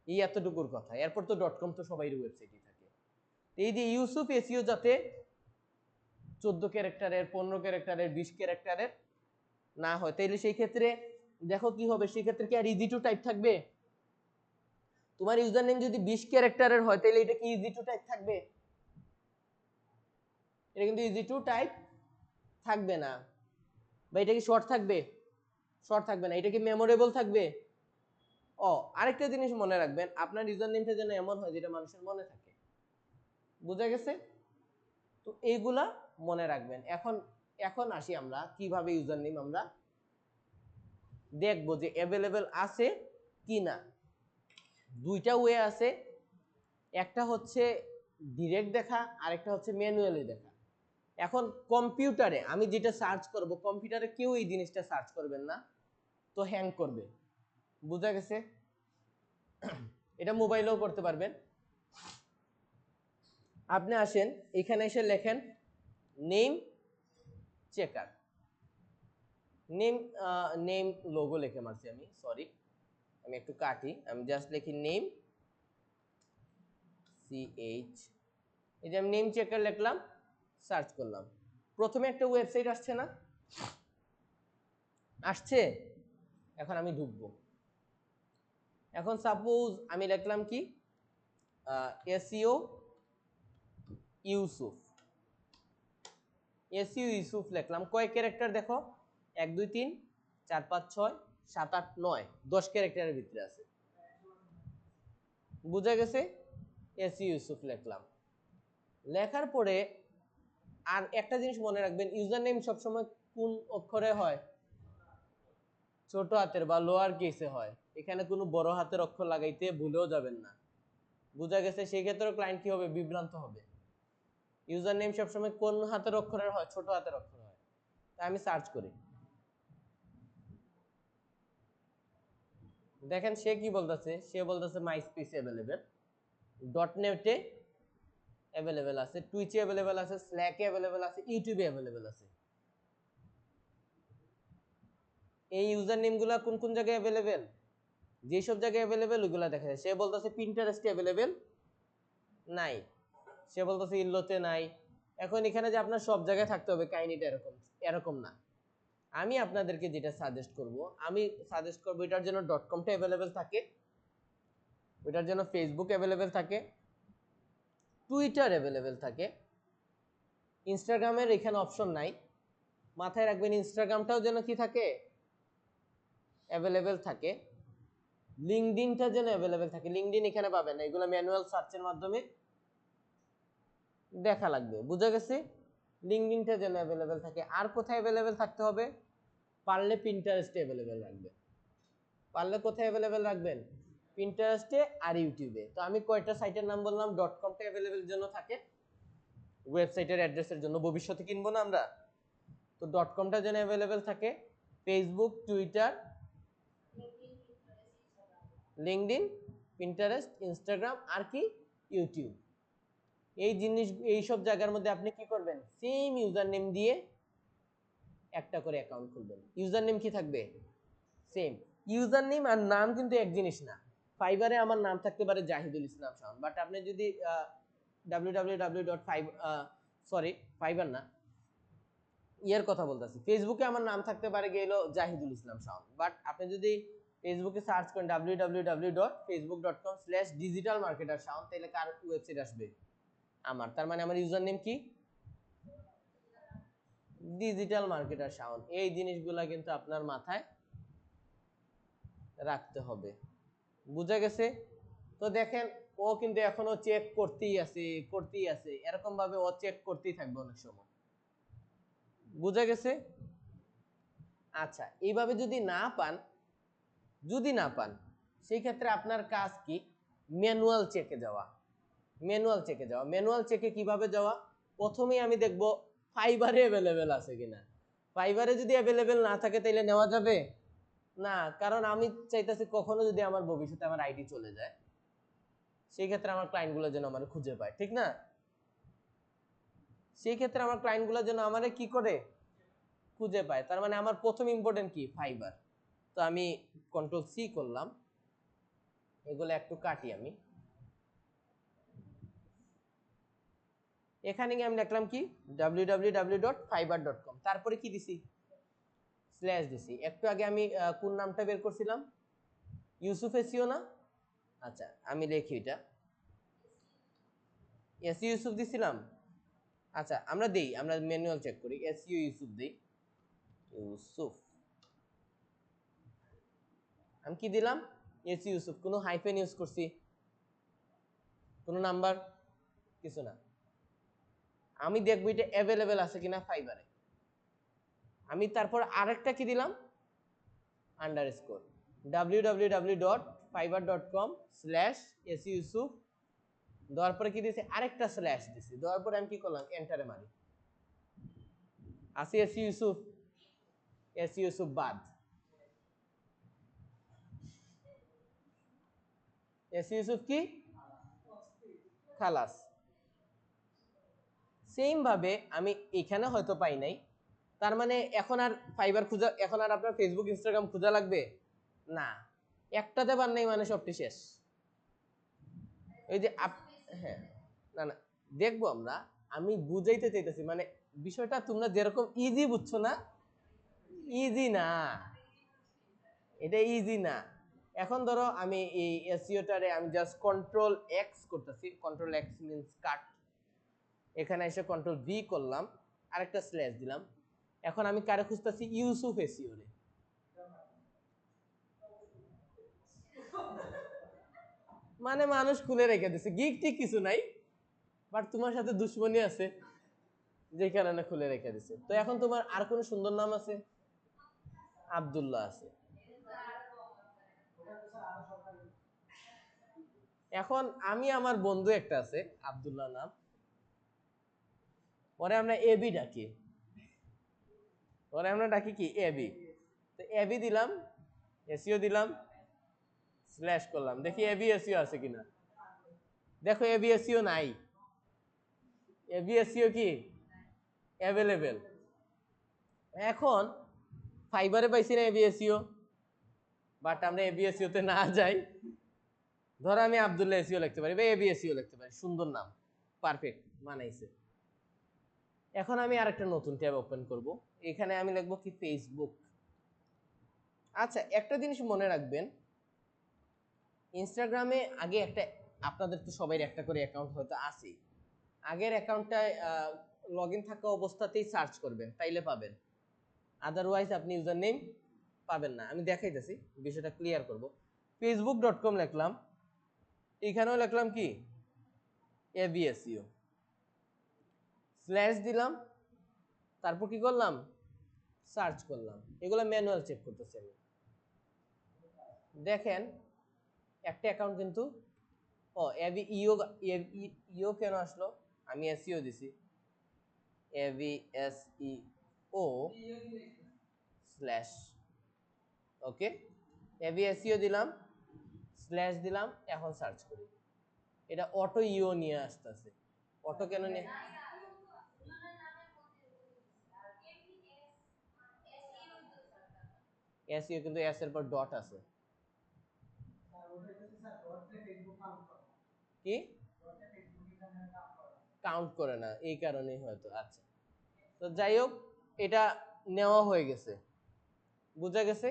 এই এতটুকুর কথা। এরপর তো .com তো সবাই ওয়েবসাইটই থাকে। এই যে ইউসুফ এসইও যাতে 14 ক্যারেক্টারের, 15 ক্যারেক্টারের, 20 ক্যারেক্টারের না হয়, তাইলে সেই ক্ষেত্রে দেখো কি হবে, সেই ক্ষেত্রে কি আর ইজি টু টাইপ থাকবে? তোমার ইউজার নেম যদি 20 ক্যারেক্টারের হয় তাহলে এটা কি ইজি টু টাইপ থাকবে? এটা কিন্তু ইজি টু টাইপ থাকবে না। বা এটা কি শর্ট থাকবে? শর্ট থাকবে না। এটা কি মেমোরেবল থাকবে? আরেকটা জিনিস মনে রাখবেন, আপনার ইউজার নেমটা যেন এমন হয় যেটা মানুষের মনে থাকে। বুঝা গেছে? তো এইগুলা মনে রাখবেন। এখন আসি আমরা কিভাবে ইউজার নেম আমরা দেখবো যে অ্যাভেলেবেল আছে কি না। দুইটা ওয়ে আছে, একটা হচ্ছে ডিরেক্ট দেখা, আরেকটা হচ্ছে ম্যানুয়ালি দেখা। এখন কম্পিউটারে আমি যেটা সার্চ করব, কম্পিউটারে কেউ এই জিনিসটা সার্চ করবেন না, তো হ্যাং করবে। বুঝা গেছে? এটা মোবাইলেও করতে পারবেন। আপনি আসেন এখানে এসে লেখেন নেম চেকার, নেম লোগো লিখে মারছি আমি, সরি আমি একটু কাটি, আমি জাস্ট লিখি নেম CH, এই যে আমি নেম চেকার লিখলাম, সার্চ করলাম, প্রথমে একটা ওয়েবসাইট আসছে না? আসছে। এখন আমি ঢুকবো। এখন সাপোজ আমি লিখলাম কি এসইও ইউসুফ, এসইও ইউসুফ লিখলাম। কয় ক্যারেক্টার দেখো? 1 2 3 4 5 6 7 8 9 10 ক্যারেক্টারের ভিতরে আছে। বুঝা গেছে? এসইও ইউসুফ লিখলাম। লেখার পরে আর একটা জিনিস মনে রাখবেন, ইউজার নেম সবসময় কোন অক্ষরে হয়? ছোট হাতের বা লোয়ার কেসে হয়। এখানে কোনো বড় হাতের অক্ষর লাগাইতে ভুলেও যাবেন না। বুঝা গেছে? সেই ক্ষেত্রে ক্লায়েন্ট কি হবে? বিভ্রান্ত হবে। ইউজার নেম সবসময় কোন হাতের অক্ষরের হয়? ছোট হাতের অক্ষর হয়। তাই আমি সার্চ করি, দেখেন সে কি বলতেছে, সে বলতেছে মাইস্পেস অ্যাভেলেবেল, .net এ অ্যাভেলেবেল আছে, টুইচে অ্যাভেলেবেল আছে, স্ল্যাকে অ্যাভেলেবেল আছে, ইউটিউবে অ্যাভেলেবেল আছে। এই ইউজার নেম গুলা কোন কোন জায়গায় অ্যাভেলেবেল? যেসব জায়গায় অ্যাভেলেবেল ওইগুলা দেখা যায়। সে বলতেছে পিন্টারেস্টে অ্যাভেলেবেল নাই, সে বলতেছে ইল্লোতে নাই। এখন এখানে যে আপনার সব জায়গায় থাকতে হবে কাহিনীটা এরকম এরকম না। আমি আপনাদেরকে যেটা সাজেস্ট করব, আমি সাজেস্ট করব এটার জন্য .com-টা অ্যাভেলেবেল থাকে, ওইটার জন্য ফেসবুক অ্যাভেলেবেল থাকে, টুইটার অ্যাভেলেবেল থাকে, ইনস্টাগ্রামের এখানে অপশন নাই। মাথায় রাখবেন ইনস্টাগ্রামটাও যেন কি থাকে? অ্যাভেলেবেল থাকে। লিঙ্কডইনটা যেন অ্যাভেলেবেল থাকে। লিঙ্কডইন এখানে পাবেন না, এগুলো ম্যানুয়াল সার্চের মাধ্যমে দেখা লাগবে। বুঝা গেছে? লিঙ্কডইনটা যেন অ্যাভেলেবেল থাকে। আর কোথায় অ্যাভেলেবেল থাকতে হবে? পারলে পিন্টারেস্টে অ্যাভেলেবেল রাখবেন। পারলে কোথায় অ্যাভেলেবেল রাখবেন? পিন্টারেস্টে আর ইউটিউবে। তো আমি কয়টা সাইটের নাম বললাম .com-টা অ্যাভেলেবেল জন্য থাকে, ওয়েবসাইটের অ্যাড্রেসের জন্য, ভবিষ্যতে কিনবো না আমরা, তো .com-টা যেন অ্যাভেলেবেল থাকে। Facebook, Twitter, LinkedIn, Pinterest, Instagram আর কি ইউটিউব, এই জিনিস এইসব জায়গার মধ্যে আপনি কি করবেন? সেম ইউজার নেম দিয়ে একটা করে অ্যাকাউন্ট খুলবেন। ইউজার নেম কি থাকবে? সেম। ইউজার নেম আর নাম কিন্তু এক জিনিস না। ফাইবারে আমার নাম থাকতে পারে জাহিদুল ইসলাম শাওন, বাট আপনি যদি www.fiverr সরি ফাইবার না, ইয়ার কথা বলতেছি, ফেসবুকে আমার নাম থাকতে পারে গেল জাহিদুল ইসলাম শাওন, বাট আপনি যদি ফেসবুকে সার্চ করেন www.facebook.com/digitalmarketer-shaun, তাহলে কার ওয়েবসাইট আসবে? আমার। তার মানে আমার ইউজার নেম কি? Digital marketer Shaon. এই জিনিসগুলা কিন্তু আপনার মাথায় রাখতে হবে। বুঝা গেছে? তো দেখেন ও কিন্তু এখনো চেক করতেই আছে এরকম ভাবে ও চেক করতেই থাকবে অনেক সময়। বুঝা গেছে? আচ্ছা, এইভাবে যদি না পান সেই ক্ষেত্রে আপনার কাজ কি? ম্যানুয়াল চেকে কিভাবে যাওয়া? প্রথমেই আমি দেখব ফাইবারে অ্যাভেলেবেল আছে কিনা। ফাইবারে যদি অ্যাভেলেবেল না থাকে তাহলে নেওয়া যাবে না, কারণ আমি চাইতেছি কখনো যদি আমার ভবিষ্যতে আমার আইডি চলে যায়, সেই ক্ষেত্রে আমার ক্লায়েন্টগুলো যেন আমার খুঁজে পায়, ঠিক না? সেই ক্ষেত্রে আমার ক্লায়েন্টগুলো যেন আমারে কি করে খুঁজে পায়। তার মানে আমার প্রথম ইম্পর্টেন্ট কি? ফাইবার। তো আমি কন্ট্রোল সি করলাম, এগুলো একটু কাটি আমি। এখানে গিয়ে আমি লিখলাম কি www.fiverr.com, তারপরে কি দিছি? স্ল্যাশ দিছি। একটু আগে আমি কোন নামটা বের করছিলাম? ইউসুফ এসিও না? আচ্ছা আমি লিখি এটা, এসিও ইউসুফ দিছিলাম। আচ্ছা আমরা দেই, আমরা ম্যানুয়াল চেক করি, এসইও ইউসুফ দেই। ইউসুফ, আমি কি দিলাম? এসইও ইউসুফ। কোনো হাইফেন ইউজ করছি? কোনো নাম্বার? কিছু না। আমি দেখবো এটা অ্যাভেলেবেল আছে কিনা ফাইবারে। আমি তারপর আরেকটা কি দিলাম? আন্ডারস্কোর www.fiverr.com/SEO ইউসুফ দেওয়ার পরে কি দিয়েছি? আরেকটা স্ল্যাশ দিছি। দেওয়ার পরে আমি কি করলাম? এন্টারে মারি। আসি এসইও ইউসুফ? এসইও ইউসুফ বাদ। এসইও ইউসুফ কি? খালাস। সেম ভাবে আমি এখানে হয়তো পাই নাই, তার মানে এখন আর ফাইবার খোঁজা, এখন আর আপনার ফেসবুক ইনস্টাগ্রাম খোঁজা লাগবে না। একটাতে পার নেই মানে সবটি শেষ। ওই যে হ্যাঁ, না না, দেখবো আমরা। আমি বুঝাইতে চাইতেছি মানে বিষয়টা তোমরা যেরকম ইজি বুঝছো না, ইজি না, এটা ইজি না। এখন ধরো আমি এই এসইওটারে আমি জাস্ট কন্ট্রোল এক্স করতেছি, কন্ট্রোল এক্স মিন্স কাট। এখানে এসে কন্ট্রোল ভি করলাম, আরেকটা স্ল্যাশ দিলাম। এখন আমি কারে খুঁজতেছি? ইউসুফ এসইও রে। মানে মানুষ খুলে রেখে দিছে, গিক ঠিক কিছু নাই, বাট তোমার সাথে দুশ্মনী আছে যে কারণে খুলে রেখে দিছে। তো এখন তোমার আর কোনো সুন্দর নাম আছে? আব্দুল্লাহ আছে। এখন আমি আমার বন্ধু একটা আছে আব্দুল্লাহ নাম, ওরে আমরা এবি ডাকি। ওরে আমরা ডাকি কি? এবি। তো এবি দিলাম, এসইও দিলাম, স্ল্যাশ করলাম, দেখি এবি এসইও আছে কিনা। দেখো এবি এসইও নাই। এবি এসইও কি? অ্যাভেলেবেল। এখন ফাইবারে পাইছি না এবি এসইও, বাট আমরা এবি এসইও তে না যাই। ধরো আমি আব্দুল্লাহ এসইও লিখতে পারি বা এবি এসইও লিখতে পারি, সুন্দর নাম, পারফেক্ট মানাইছে। এখন আমি আরেকটা নতুন ট্যাব ওপেন করব, এখানে আমি লিখবো কি? ফেসবুক। আচ্ছা একটা জিনিস মনে রাখবেন, ইনস্টাগ্রামে আগে একটা, আপনাদের তো সবাই একটা করে অ্যাকাউন্ট হয়তো আছে, আগের অ্যাকাউন্টটায় লগ ইন থাকা অবস্থাতেই সার্চ করবেন, তাইলে পাবেন। আদারওয়াইজ আপনি ইউজার নেম পাবেন না। আমি দেখাইতেছি, বিষয়টা ক্লিয়ার করব। facebook.com লিখলাম, এখানেও লিখলাম কি? এবিএসইও, স্ল্যাশ দিলাম, তারপর কি করলাম? সার্চ করলাম। এগুলো ম্যানুয়াল চেক করতেছি আমি। দেখেন একটা অ্যাকাউন্ট কিন্তু, ও এবি ইও, ইও কেন আসলো? আমি এসইও দিছি, এবি এসইও স্ল্যাশ, ওকে, এবি এসইও দিলাম, স্ল্যাশ দিলাম, এখন সার্চ করি। এটা অটো ইও নিয়ে আসতেছে। অটো কেন নিয়ে? এসইও কিন্তু এস এর পর ডট আছে। কি কাউন্ট করে না, এই কারণেই হয়তো। আচ্ছা, তো যাই হোক, এটা নেওয়া হয়ে গেছে, বুঝা গেছে।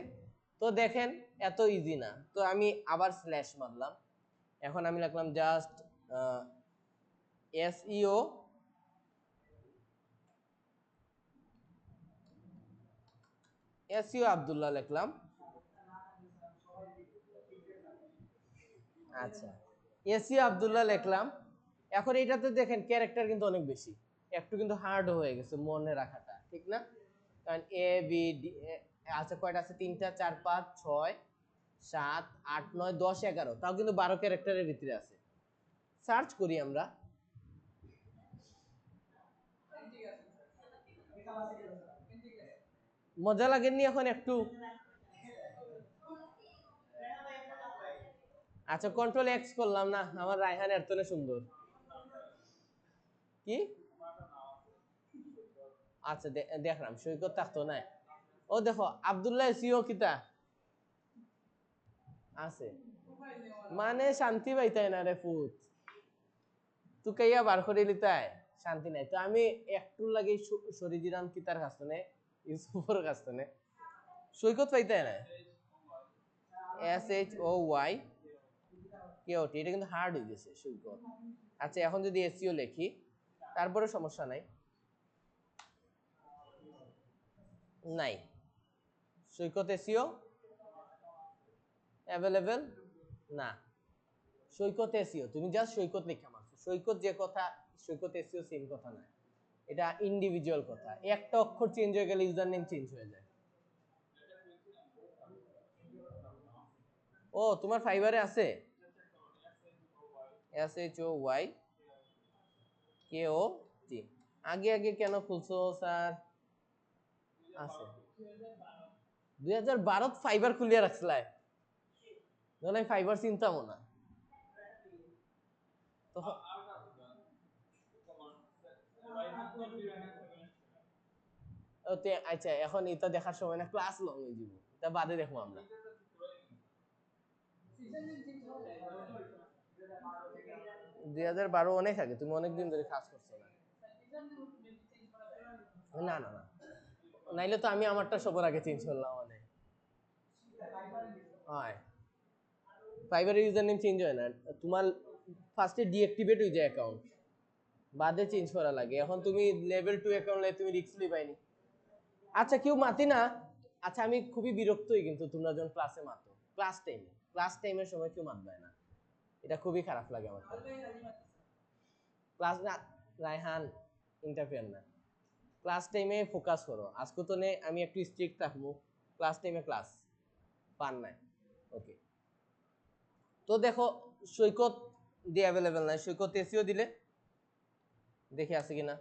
তো দেখেন এত ইজি না। তো আমি আবার স্ল্যাশ মারলাম, এখন আমি লিখলাম জাস্ট এসইও এসইও আব্দুল্লাহ লিখলাম। আচ্ছা, এসইও আব্দুল্লাহ লিখলাম। এখন এটাতে দেখেন ক্যারেক্টার কিন্তু অনেক বেশি, একটু কিন্তু হার্ড হয়ে গেছে মনে রাখাটা, ঠিক না? কারণ এ বি ডি, আচ্ছা কয়টা আছে? 3টা 4 5 6 7 8 9 10 11, তাও কিন্তু 12 ক্যারেক্টারের ভিতরে আছে। সার্চ করি আমরা। মজা লাগেননি এখন একটু? আচ্ছা কন্ট্রোল এক্স করলাম না, আমার রায়হান এর তনে সুন্দর কি। আচ্ছা দেখলাম সৈকত থাকতো না। ও দেখো আব্দুল্লাহ সিও কিতা আছে, মানে শান্তি পাইতাই না রে ফুট, তুই কাইয়া বার করে লিতাই শান্তি নাই। তো আমি একটু লাগে সরি দিলাম কিতার কাছ থেকে, ইউসুফের কাছ থেকে, সৈকত পাইতাই না। SHOY কেওটি, এটা কিন্তু হার্ড হয়ে গেছে সৈকত। আচ্ছা এখন যদি এসিও লিখি তারপরে সমস্যা নাই, নাই সৈকত এসিও অ্যাভেলেবেল না, সৈকত এসিও তুমি জাস্ট সৈকত লেখা মারছো, সৈকত যে কথা সৈকত এসিও সেম কথা না, এটা ইন্ডিভিজুয়াল কথা, একটা অক্ষর চেঞ্জ হয়ে গেলে ইউজার নেম চেঞ্জ হয়ে যায়। ও তোমার ফাইবারে আছে SHOYKOT, আগে আগে কেন খুলছো স্যার? আছে 2012 ফাইবার খুলিয়া রাখছিলাই, নয় ফাইবার চিন্তামো না তো। আচ্ছা এখন এটা দেখার সময় না, ক্লাস লং হয়ে যাব, এটা বাদে দেখবো আমরা। 2012 অনেক আগে, তুমি অনেকদিন ধরে কাজ করছো না। না না না, নাইলে তো আমি আমারটা সবার আগে চেঞ্জ করলাম মানে। হয় ফাইবারের ইউজার নেম চেঞ্জ হয় না, তোমার ফার্স্টে ডিঅ্যাক্টিভেট হয়ে যায় অ্যাকাউন্ট, বাদে চেঞ্জ করা লাগে। এখন তুমি লেভেল 2 অ্যাকাউন্ট লে তুমি রিস্ক লিবাইনি। আচ্ছা কেউ মাতি না, আচ্ছা আমি খুবই বিরক্তই কিন্তু তোমরা যখন ক্লাসে মাতো, ক্লাস টাইমের সময় কেউ মাতবে না, এটা খুবই খারাপ লাগে আমার। ক্লাস না রায়হান ইন্টারফেয়ার না, ক্লাস টাইমে ফোকাস করো, আজকে তো নে আমি একটু স্ট্রিক্ট থাকবো, ক্লাস টাইমে ক্লাস পান নাই। ওকে তো দেখো সৈকত দিয়ে অ্যাভেলেবেল নাই, সৈকত এসিও দিলে দেখে আছে কিনা,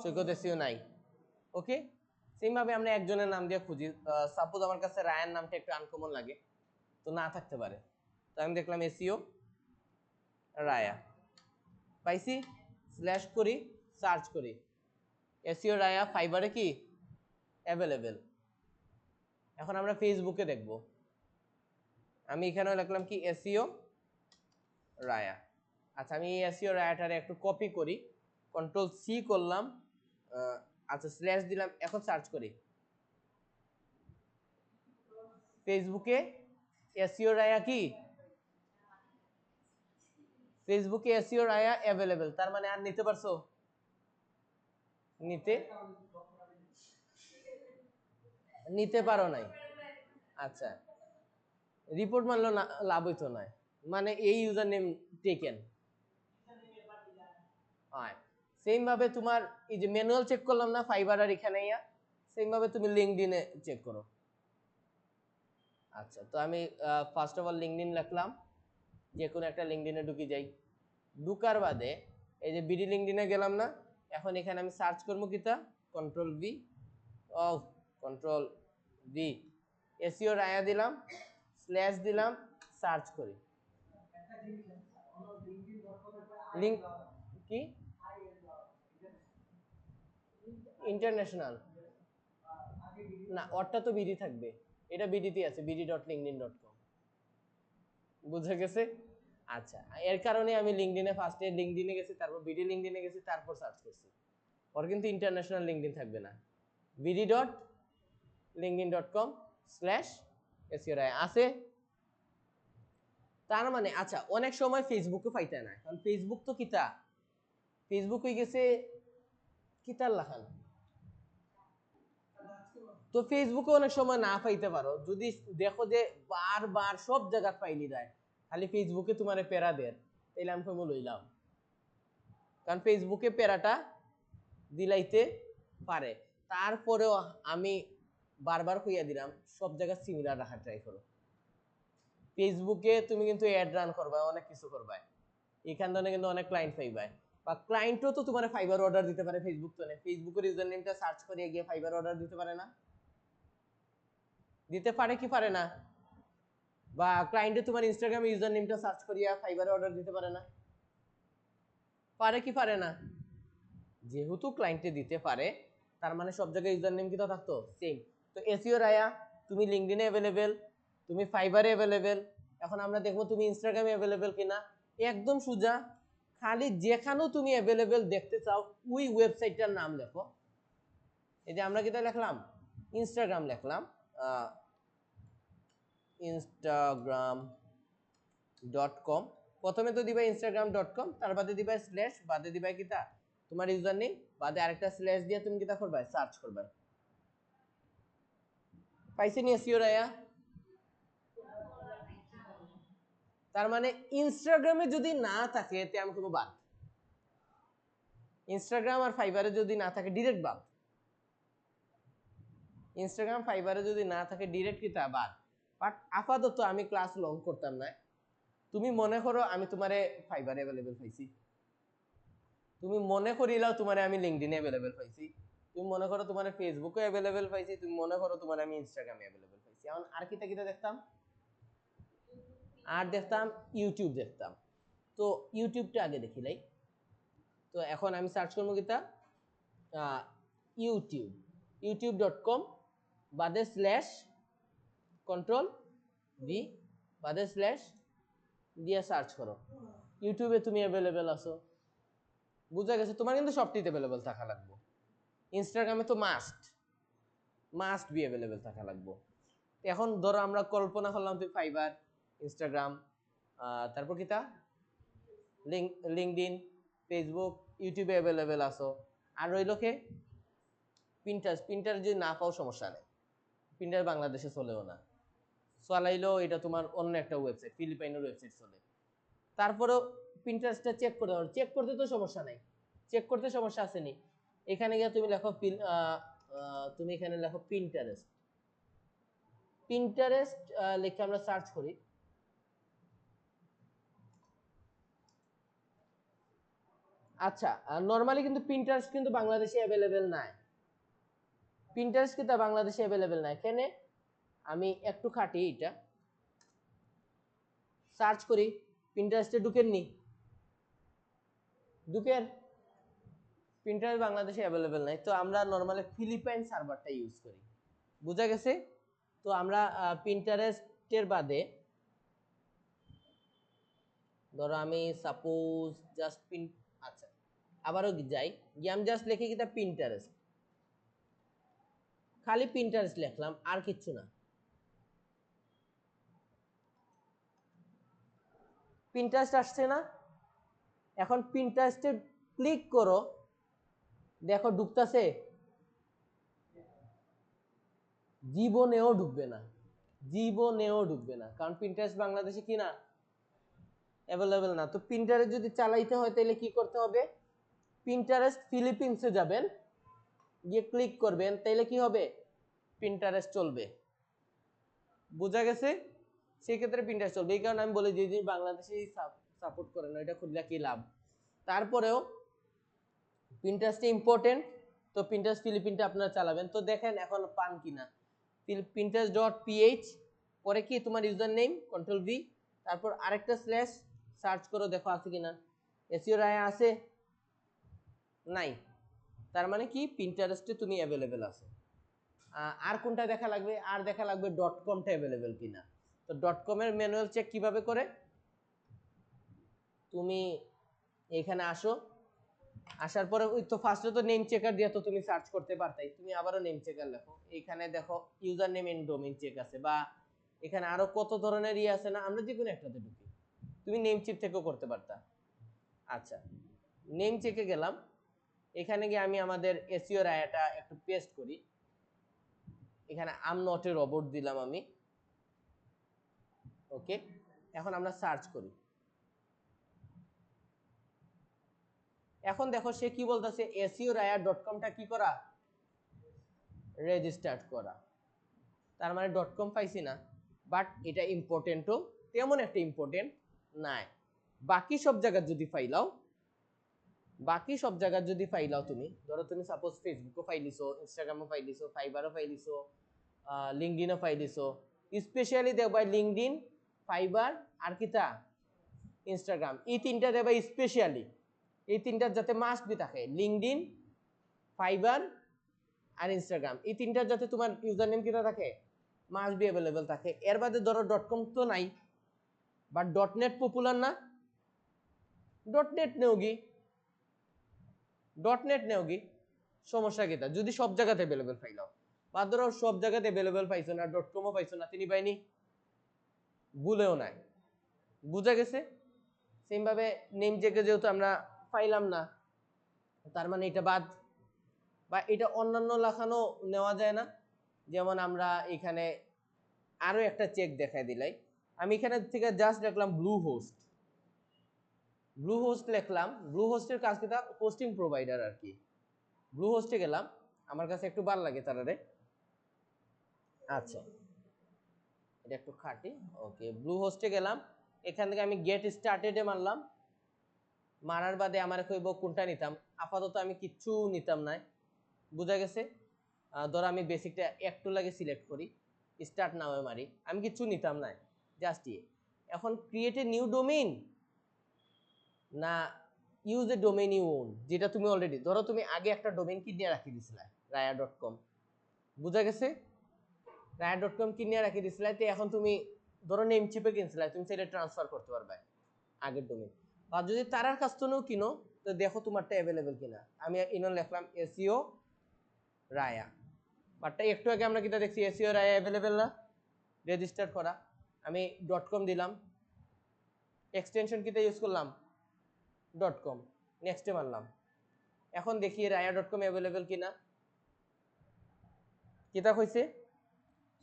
সৈকত এসিও নাই। ওকে সেম ভাবে আমরা একজনের নাম দিয়ে খুঁজি, সাপোজ আমার কাছে রায়ান নামটা একটু আনকমন লাগে, তো না থাকতে পারে, তো আমি দেখলাম এসিও রায়া, পাইছি, স্ল্যাশ করি, সার্চ করি, এসিও রায়া ফাইবারে কি অ্যাভেলেবেল। এখন আমরা ফেসবুকে দেখব, আমি এখানেও লিখলাম কি এসিও রায়া। আচ্ছা আমি এই এসিও রায়াটারে একটু কপি করি, কন্ট্রোল সি করলাম, আচ্ছা স্ল্যাশ দিলাম, এখন সার্চ করি ফেসবুকে এসিও রায়া কি, ফেসবুকে এসিও রায়া অ্যাভেলেবেল, তার মানে আর নিতে পারছো, নিতে পারো নাই। আচ্ছা রিপোর্ট মানলো না, লাভ হইতো না, মানে এই ইউজার নেম টেকেন হয়। সেম ভাবে তোমার এই যে ম্যানুয়াল চেক করলাম না ফাইবার আর এখানে সেম ভাবে তুমি লিঙ্কডইনে চেক করো। আচ্ছা তো আমি ফার্স্ট অফ অল লিঙ্কডইন লিখলাম, যে কোনো একটা লিঙ্কডইনে ঢুকি যাই, ঢুকার বাদে এই যে বিডি লিঙ্কডইনে গেলাম না, এখন এখানে আমি সার্চ করবো কিতা, কন্ট্রোল ভি, ও কন্ট্রোল ভি, এসিও রায়া দিলাম, স্ল্যাশ দিলাম, সার্চ করি লিঙ্ক কি ইন্টারন্যাশনাল, না ওরটা তো বিডি থাকবে, এটা বিডিতে আছে bd.linkedin.com, বুঝা গেছে। আচ্ছা এর কারণে আমি লিঙ্কডইনে ফার্স্টে লিঙ্কডইনে গেছি, তারপর বিডি লিঙ্কডইনে গেছি, তারপর সার্চ করছি, ওর কিন্তু ইন্টারন্যাশনাল লিঙ্কডইন থাকবে না, bd.linkedin.com/SEO আছে। তার মানে আচ্ছা অনেক সময় ফেসবুকে পাইতে না, কারণ ফেসবুক তো কিতা, ফেসবুক হয়ে গেছে কিতার লাখান, তো ফেসবুকে অনেক সময় না পাইতে পারো, যদি দেখো যে বারবার সব জায়গা পাইলি যায়, খালি ফেসবুকে তোমার প্যারা দের, তাইলে আমি কইবো লইলাম, কারণ ফেসবুকে প্যারাটা দিলাইতে পারে। তারপরেও আমি বারবার কইয়া দিলাম সব জায়গা সিমিলার রাখার ট্রাই করো। ফেসবুকে তুমি কিন্তু অ্যাড রান করবা, অনেক কিছু করবা, এখান থেকে কিন্তু অনেক ক্লায়েন্ট পাইবা, বা ক্লায়েন্টও তো তোমার ফাইবার অর্ডার দিতে পারে, ফেসবুক তো নেই, ফেসবুকের ইউজার নেমটা সার্চ করে গিয়ে ফাইবার অর্ডার দিতে পারে না, দিতে পারে কি পারে না, বা ক্লায়েন্টে তোমার ইনস্টাগ্রামে ইউজার নেমটা সার্চ করিয়া ফাইবারে অর্ডার দিতে পারে না? পারে কি পারে না? যেহেতু ক্লায়েন্টে দিতে পারে তার মানে সব জায়গায় ইউজার নেম কি তো থাকতো সেম। তো এসইও রায়া তুমি লিঙ্কডইনে অ্যাভেলেবেল, তুমি ফাইবারে অ্যাভেলেবেল, এখন আমরা দেখবো তুমি ইনস্টাগ্রামে অ্যাভেলেবেল কিনা। একদম সোজা, খালি যেখানেও তুমি অ্যাভেলেবেল দেখতে চাও ওই ওয়েবসাইটটার নাম লেখো। এই যে আমরা কিটা লিখলাম, ইনস্টাগ্রাম লিখলাম, instagram.com, প্রথমে তো দিবা instagram.com, তার বাদে দিবা স্ল্যাশ, বাদে দিবা কিটা তোমার ইউজার নেম, বাদে আরেকটা স্ল্যাশ দিয়ে তুমি কিটা করবা সার্চ করবা। পাইছে নি এসইও রায়া? তার মানে ইনস্টাগ্রামে যদি না থাকে তে আমি করবো বাদ। ইনস্টাগ্রাম আর ফাইবারে যদি না থাকে ডিরেক্ট বাদ। ইনস্টাগ্রাম ফাইবারে যদি না থাকে ডিরেক্ট কিটা বাদ। বাট আপাতত আমি ক্লাস লং করতাম না। তুমি মনে করো আমি তোমারে ফাইবারে অ্যাভেলেবেল পাইছি, তুমি মনে করিলাও তোমারে আমি লিঙ্কডইনে অ্যাভেলেবেল পাইছি, তুমি মনে করো তোমারে ফেসবুকে অ্যাভেলেবেল পাইছি, তুমি মনে করো তোমারে আমি ইনস্টাগ্রামে অ্যাভেলেবেল পাইছি। এখন আর কিটা কিটা দেখতাম, আর দেখতাম ইউটিউব দেখতাম। তো ইউটিউবটা আগে দেখিলাই। তো এখন আমি সার্চ করবো কিটা ইউটিউব, youtube.com বাদে স্ল্যাশ কন্ট্রোল ভি বাদে স্ল্যাশ দিয়ে সার্চ করো। ইউটিউবে তুমি অ্যাভেলেবেল আছো, বুঝা গেছে? তোমার কিন্তু সবটিতে অ্যাভেলেবেল থাকা লাগবে। ইনস্টাগ্রামে তো মাস্ট বি অ্যাভেলেবেল থাকা লাগবে। এখন ধরো আমরা কল্পনা করলাম তুমি ফাইবার, ইনস্টাগ্রাম, তারপর কিটা লিঙ্কডইন, ফেসবুক, ইউটিউবে অ্যাভেলেবেল আছো। আর রইল কে পিন্টারেস্ট। পিন্টারেস্ট যদি না পাও সমস্যা নেই, পিন্টারেস্ট বাংলাদেশে চলেও না, চালাইলেও এটা তোমার অন্য একটা ওয়েবসাইট, ফিলিপাইনের ওয়েবসাইট চলে। তারপরেও পিন্টারেস্টটা চেক করতে পারো, চেক করতে তো সমস্যা নাই, চেক করতে সমস্যা আসেনি। এখানে গিয়ে তুমি লেখো তুমি এখানে লেখো পিন্টারেস্ট। পিন্টারেস্ট লিখে আমরা সার্চ করি। আচ্ছা, নরমালি কিন্তু পিন্টারেস্ট কিন্তু বাংলাদেশে অ্যাভেলেবেল নাই। পিন্টারেস্ট কিন্তু বাংলাদেশে অ্যাভেলেবেল নাই। এখানে আমি একটু খাটি, এটা সার্চ করি, পিন্টারেস্টে ঢুকেননি, ঢুকেন, পিন্টারেস্ট বাংলাদেশে অ্যাভেলেবেল নাই। তো আমরা নরমালি ফিলিপাইন সার্ভারটা ইউজ করি, বুঝা গেছে? তো আমরা পিন্টারেস্টের বাদে ধরো আমি সাপোজ জাস্ট আচ্ছা আবারও যাই, গিয়ে আমি জাস্ট লিখি কিটা পিন্টারেস্ট, খালি পিন্টারেস্ট লিখলাম আর কিচ্ছু না। পিন্টারেস্ট আসছে না? এখন পিন্টারেস্টে ক্লিক করো, দেখো ঢুকতেছে? জীবনেও ঢুকবে না, জীবনেও ঢুকবে না, কারণ পিন্টারেস্ট বাংলাদেশে কি না, অ্যাভেলেবেল না। তো পিন্টারেস্ট যদি চালাইতে হয় তাহলে কি করতে হবে, পিন্টারেস্ট ফিলিপিন্সে যাবেন, গিয়ে ক্লিক করবেন, তাইলে কি হবে, পিন্টারেস্ট চলবে। বোঝা গেছে? সেক্ষেত্রে পিন্টারেস্ট চলবে। এই কারণে আমি বলি যে বাংলাদেশে সাপোর্ট করে না, এটা খুললে কি লাভ। তারপরেও পিন্টারেস্ট ইম্পর্টেন্ট, তো পিন্টারেস্ট ফিলিপিনটা আপনারা চালাবেন। তো দেখেন এখন পান কিনা, pinterest.ph, পরে কি তোমার ইউজার নেম কন্ট্রোল ভি, তারপর আরেকটা স্ল্যাশ, সার্চ করো দেখো আছে কিনা। এসইও রায়া আছে? নাই। তার মানে কি পিন্টারেস্টে তুমি অ্যাভেলেবেল আছো। আর কোনটা দেখা লাগবে, আর দেখা লাগবে .comটা অ্যাভেলেবেল কিনা। তো .com এর ম্যানুয়াল চেক কিভাবে করে, তুমি এখানে আসো, আসার পরে ওই তো ফার্স্টে তো নেম চেকার দিয়ে তো তুমি সার্চ করতে পারতাই, তুমি আবারও নেম চেকার লেখো, এখানে দেখো user name and domain check আছে, বা এখানে আরো কত ধরনের আছে না, আমরা যে কোনো একটাতে ঢুকি, তুমি নেম চেক থেকেও করতে পারতা। আচ্ছা, নেম চেকে গেলাম, এখানে গিয়ে আমি আমাদের এসইও রায়াটা একটু পেস্ট করি, এখানে আম নট এ রোবট দিলাম আমি, ওকে। এখন আমরা সার্চ করি, এখন দেখো সে কি বলতেছে, SEORaya.comটা কি করা, রেজিস্টার্ড করা। তার মানে .com পাইছি না, বাট এটা ইম্পর্টেন্টও তেমন একটা ইম্পর্টেন্ট নাই। বাকি সব জায়গায় যদি ফাইলাও, বাকি সব জায়গায় যদি ফাইলাও, তুমি ধরো তুমি সাপোজ ফেসবুকও ফাইলিছো, ইনস্টাগ্রামও ফাইলিছো, ফাইবারও ফাইলিছো, লিঙ্কডইনও ফাইলিছো, স্পেশালি দেখবা লিঙ্কডইন ফাইবার আর কিতা ইনস্টাগ্রাম, এই তিনটা দেবা স্পেশালি, এই তিনটার যাতে মাস্ট বি থাকে, লিঙ্কডইন, ফাইবার আর ইনস্টাগ্রাম, এই তিনটার যাতে তোমার ইউজার নেম কিতা থাকে, মাস্ট বি অ্যাভেলেবল থাকে। এর বাদে ধরো .com তো নাই, বাট .net পপুলার না, .net নেওগি, .net নেওগি, সমস্যা কিতা যদি সব জায়গাতে অ্যাভেলেবল পাইলাও। বা ধরো সব জায়গাতে অ্যাভেলেবল পাইছো না, .com ও পাইছো না, তিনি পাইনি, ভুলেও নাই, বুঝা গেছে। সেম ভাবে নেম জেগে যেহেতু আমরা পাইলাম না, তার মানে এটা বাদ, বা এটা অন্যান্য লেখানো নেওয়া যায় না। যেমন আমরা এখানে আরো একটা চেক দেখাই দিলাই, আমি এখানে থেকে জাস্ট লিখলাম ব্লু হোস্ট, ব্লু হোস্ট লিখলাম, ব্লু হোস্টের কাজ কি, হোস্টিং প্রোভাইডার আর কি। ব্লু হোস্টে গেলাম, আমার কাছে একটু ভালো লাগে তারারে, আচ্ছা এটা একটু খাটি, ওকে ব্লু হোস্টে গেলাম, এখান থেকে আমি গেট স্টার্টেডে মারলাম, মারার বাদে আমার কইব কোনটা নিতাম, আপাতত আমি কিচ্ছু নিতাম না, বুঝা গেছে। ধরো আমি বেসিকটা একটু লাগে সিলেক্ট করি, স্টার্ট নাও মারি, আমি কিচ্ছু নিতাম না, জাস্ট এখন ক্রিয়েট এ নিউ ডোমেইন না use a domain you own, যেটা তুমি অলরেডি ধরো তুমি আগে একটা ডোমেইন কিনে রাখি দিছিলা raya.com, বুঝা গেছে, raya.com কিনে রাখি দিছিলা, তো এখন তুমি ধরো নেম চিপে কিনছিলা, তুমি সেটা ট্রান্সফার করতে পারবে আগের ডোমেইন। বা যদি তারার কাছ থেকেও কিনো তো দেখো তোমারটা অ্যাভেলেবেল কিনা, আমি ইনো লিখলাম এসইও রায়া, বাটটা একটু আগে আমরা কিটা দেখছি এসইও রায়া অ্যাভেলেবেল না, রেজিস্টার করা, আমি .com দিলাম, এক্সটেনশন কিটা ইউজ করলাম .com, নেক্সটে মারলাম, এখন দেখি raya.com অ্যাভেলেবেল কিনা, কিতা কইছে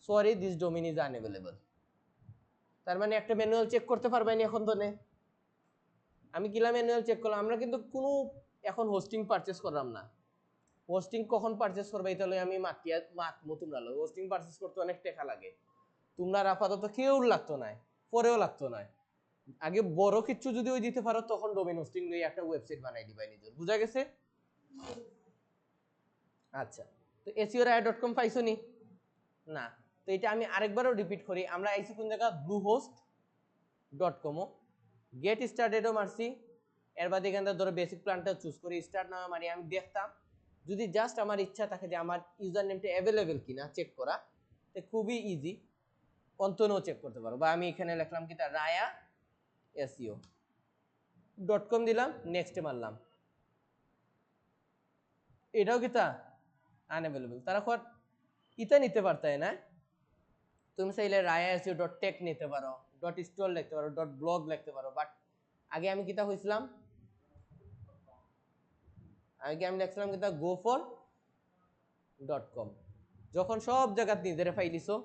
sorry this domain is unavailable, তার মানে একটা ম্যানুয়াল চেক করতে পারবানি এখন তো নে, আমি কিলা ম্যানুয়াল চেক করলাম, আমরা কিন্তু কোনো এখন হোস্টিং পারচেজ করলাম না, হোস্টিং কখন পারচেজ করবে এটা লই আমি মাতমু তোমরা লই, হোস্টিং পারচেজ করতে অনেক টাকা লাগে, তোমরা আপাতত কেউ লাগতো না, পরেও লাগতো না, আগে বড় কিছু যদি ওই দিতে পারো তখন ডোমেইন হোস্টিং লই একটা ওয়েবসাইট বানাই দিবাই নিজের, বুঝা গেছে। আচ্ছা তো SEORaya.com পাইছো নি না, তো এটা আমি আরেকবারও রিপিট করি, আমরা আইছি কোন জায়গা bluehost.com, গেট স্টার্টেডও মারছি, এর বাদে এখানে ধরো বেসিক প্ল্যানটা চুজ করি, স্টার্ট নামে মারি, আমি দেখতাম যদি জাস্ট আমার ইচ্ছা থাকে যে আমার ইউজার নেমটা অ্যাভেলেবেল কিনা চেক করা, তো খুবই ইজি, অন্তনও চেক করতে পারো। বা আমি এখানে লিখলাম কি তার raya.seo.com দিলাম, নেক্সটে মারলাম, এটাও কি তা আনঅ্যাভেলেবল, তারা খোয়ার ইতা নিতে পারতাই না, তুমি চাইলে raya.seo.tech নিতে পারো, .store লিখতে পারো, .blog লিখতে পারো, বাট আগে আমি কিতা হইছিলাম, আগে আমি লিখছিলাম কিতা go4.com, যখন সব জায়গা নিজেরে ফাইলিছো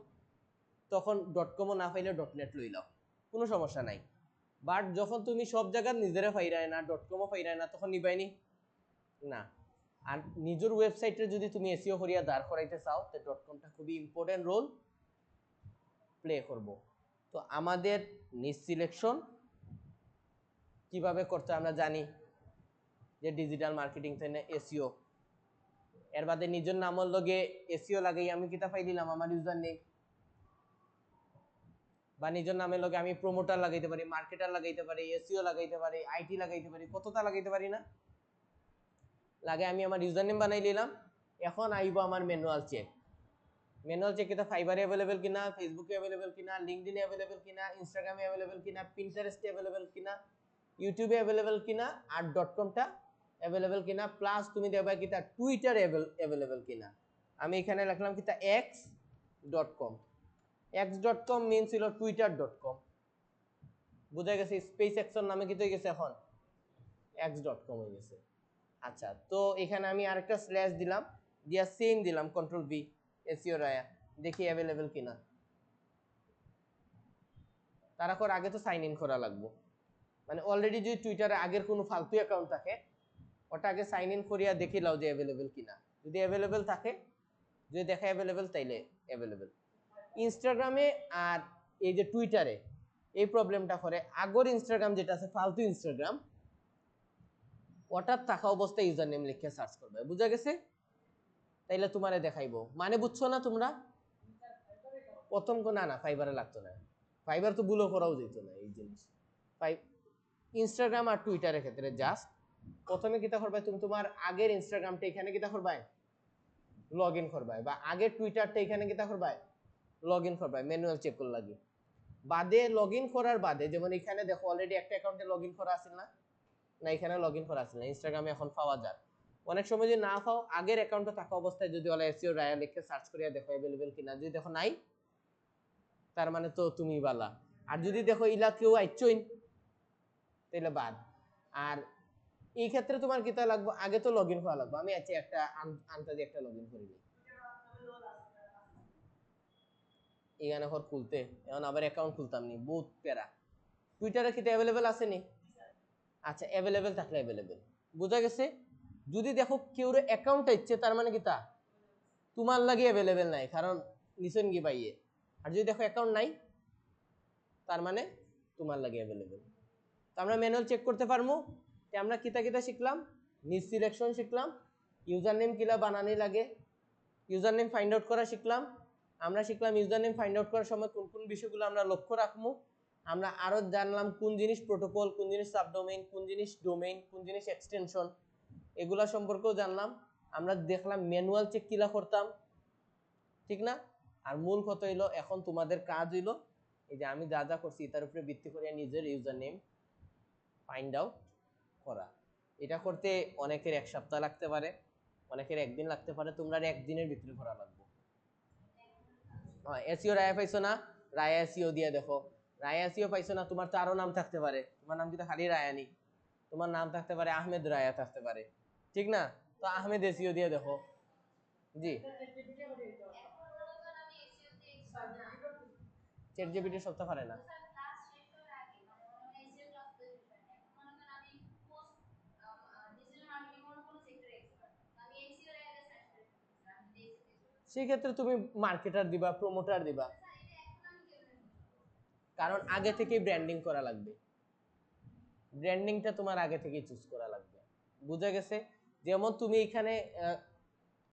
তখন .com ও না ফাইলে .net লইলাও, কোনো সমস্যা নাই, বাট যখন তুমি সব জায়গা নিজেরে ফাইরায় না, .com ও ফাইরায় না, তখন নিবাইনি না। আর নিজের ওয়েবসাইটে যদি তুমি এসইও করিয়া দাঁড় করাইতে চাও তো .comটা খুবই ইম্পর্টেন্ট রোল প্লে করব। তো আমাদের নিজ সিলেকশন কিভাবে করতে আমরা জানি যে ডিজিটাল মার্কেটিং থেকে এসইও, এর বাদে নিজের নামের লগে এসইও লাগাই আমি কিতা পাই দিলাম আমার ইউজার নেম, বা নিজের নামের লগে আমি প্রমোটার লাগাইতে পারি, মার্কেটার লাগাইতে পারি, এসইও লাগাইতে পারি, আইটি লাগাইতে পারি, কতটা লাগাইতে পারি না, লাগে আমি আমার ইউজার নেম বানাই নিলাম। এখন আইব আমার ম্যানুয়াল চেক, ম্যানুয়াল চেক এটা ফাইবারে অ্যাভেলেবল কিনা, ফেসবুকে অ্যাভেলেবল কিনা, লিঙ্কডইনে অ্যাভেলেবল কিনা, ইনস্টাগ্রামে অ্যাভেলেবল কিনা, পিন্টারেস্টে অ্যাভেলেবল কিনা, ইউটিউবে অ্যাভেলেবল কিনা, আর .comটা অ্যাভেলেবল কিনা, প্লাস তুমি দেখবা কিতা টুইটারে অ্যাভেলেবল কিনা। আমি এখানে লিখলাম কিতা x.com, x.com মিন্স ছিল twitter.com, বুঝা গেছে, স্পেস এক্সন নামে কি হয়ে গেছে এখন x.com হয়ে গেছে। আচ্ছা তো এখানে আমি আরেকটা স্ল্যাশ দিলাম, দিয়া সেম দিলাম কন্ট্রোল ভি, এসইও রায়া, দেখি অ্যাভেলেবল কিনা, তারা কর আগে তো সাইন ইন করা লাগবে, মানে অলরেডি যদি টুইটারে আগের কোনো ফালতু অ্যাকাউন্ট থাকে ওটা আগে সাইন ইন করিয়া দেখি লাও যে অ্যাভেলেবল কিনা, যদি অ্যাভেলেবল থাকে, যদি দেখা অ্যাভেলেবল তাইলে অ্যাভেলেবল। ইনস্টাগ্রামে আর এই যে টুইটারে এই প্রবলেমটা করে, আগর ইনস্টাগ্রাম যেটা আছে ফালতু ইনস্টাগ্রাম, ওটার থাকা অবস্থায় ইউজার নেম লিখে সার্চ করবে, বুঝা গেছে, তাইলে তোমারে দেখাইবো, মানে বুঝছো না তোমরা, প্রথম না না ফাইবারে লাগতো না, ফাইবার তো ভুলও করাও যেত না এই জিনিস। ইনস্টাগ্রাম আর টুইটারের ক্ষেত্রে জাস্ট প্রথমে কিতা করবে, তুমি তোমার আগের ইনস্টাগ্রামটা এখানে কিতা করবে, লগ ইন করবে, বা আগের টুইটারটা এখানে কিতা করবে, লগ ইন করবে ম্যানুয়াল চেক করে লাগে। বাদে লগ ইন করার বাদে, যেমন এখানে দেখো অলরেডি একটা অ্যাকাউন্টে লগ ইন করা আছে না, না এখানে লগ ইন করা আছে না, ইনস্টাগ্রামে এখন পাওয়া যায়। অনেক সময় যদি না পাও, আগের অ্যাকাউন্টে থাকা অবস্থায় যদি ওলা এসইও রায়া লিখে সার্চ করিয়া দেখো অ্যাভেলেবেল কিনা, যদি দেখো নাই তার মানে তো তুমি বালা। আর যদি দেখো ইলা কেউ আইচইন তাহলে বাদ। আর এই ক্ষেত্রে তোমার কিতা লাগবে, আগে তো লগ ইন করা লাগবে। আমি আছি একটা আনতাজি একটা লগ ইন করি এখানে ঘর খুলতে, এখন আবার অ্যাকাউন্ট খুলতাম নি, বহুত প্যারা। টুইটারে কিতা অ্যাভেলেবেল আছে নি? আচ্ছা অ্যাভেলেবেল থাকলে অ্যাভেলেবেল, বুঝা গেছে। যদি দেখো কেউ অ্যাকাউন্ট ইচ্ছে, তার মানে কিতা তোমার লাগে অ্যাভেলেবেল নাই, কারণ নিছেন কি পাইয়ে। আর যদি দেখো অ্যাকাউন্ট নাই, তার মানে তোমার লাগে অ্যাভেলেবেল। তো আমরা ম্যানুয়াল চেক করতে পারবো। তো আমরা কিতা কিতা শিখলাম, নিজ সিলেকশন শিখলাম, ইউজার নেম কিলা বানানি লাগে, ইউজার নেম ফাইন্ড আউট করা শিখলাম। আমরা শিখলাম ইউজার নেম ফাইন্ড আউট করার সময় কোন কোন বিষয়গুলো আমরা লক্ষ্য রাখবো। আমরা আরো জানলাম কোন জিনিস প্রোটোকল, কোন জিনিস সাবডোমেইন, কোন জিনিস ডোমেইন, কোন জিনিস এক্সটেনশন, এগুলা সম্পর্কেও জানলাম। আমরা দেখলাম ম্যানুয়াল চেক কিলা করতাম, ঠিক না। আর মূল কথা হইলো, এখন তোমাদের কাজ হইলো এই যে আমি যা যা করছি তার উপরে ভিত্তি করে নিজের ইউজার নেম ফাইন্ড আউট করা। এটা করতে অনেকের এক সপ্তাহ লাগতে পারে, অনেকের একদিন লাগতে পারে, তোমরা একদিনের ভিতরে করা লাগবে। এসইও রায়া পাইছো না, রায়া এসইও দিয়ে দেখো। রায়া এসইও পাইছো না, তোমার তো আরো নাম থাকতে পারে, তোমার নাম কিন্তু খালি রায়া নি, তোমার নাম থাকতে পারে আহমেদ রায়া থাকতে পারে, ঠিক না। তো আহমেদ এসইও দিয়ে দেখো। জি চ্যাট জিপিটি সবটা পারে না। সেই ক্ষেত্রে তুমি মার্কেটার দিবা, প্রমোটার দিবা, কারণ আগে থেকেই ব্র্যান্ডিং করা লাগবে, ব্র্যান্ডিংটা তোমার আগে থেকেই চুজ করা লাগবে, বুঝা গেছে। যেমন তুমি এখানে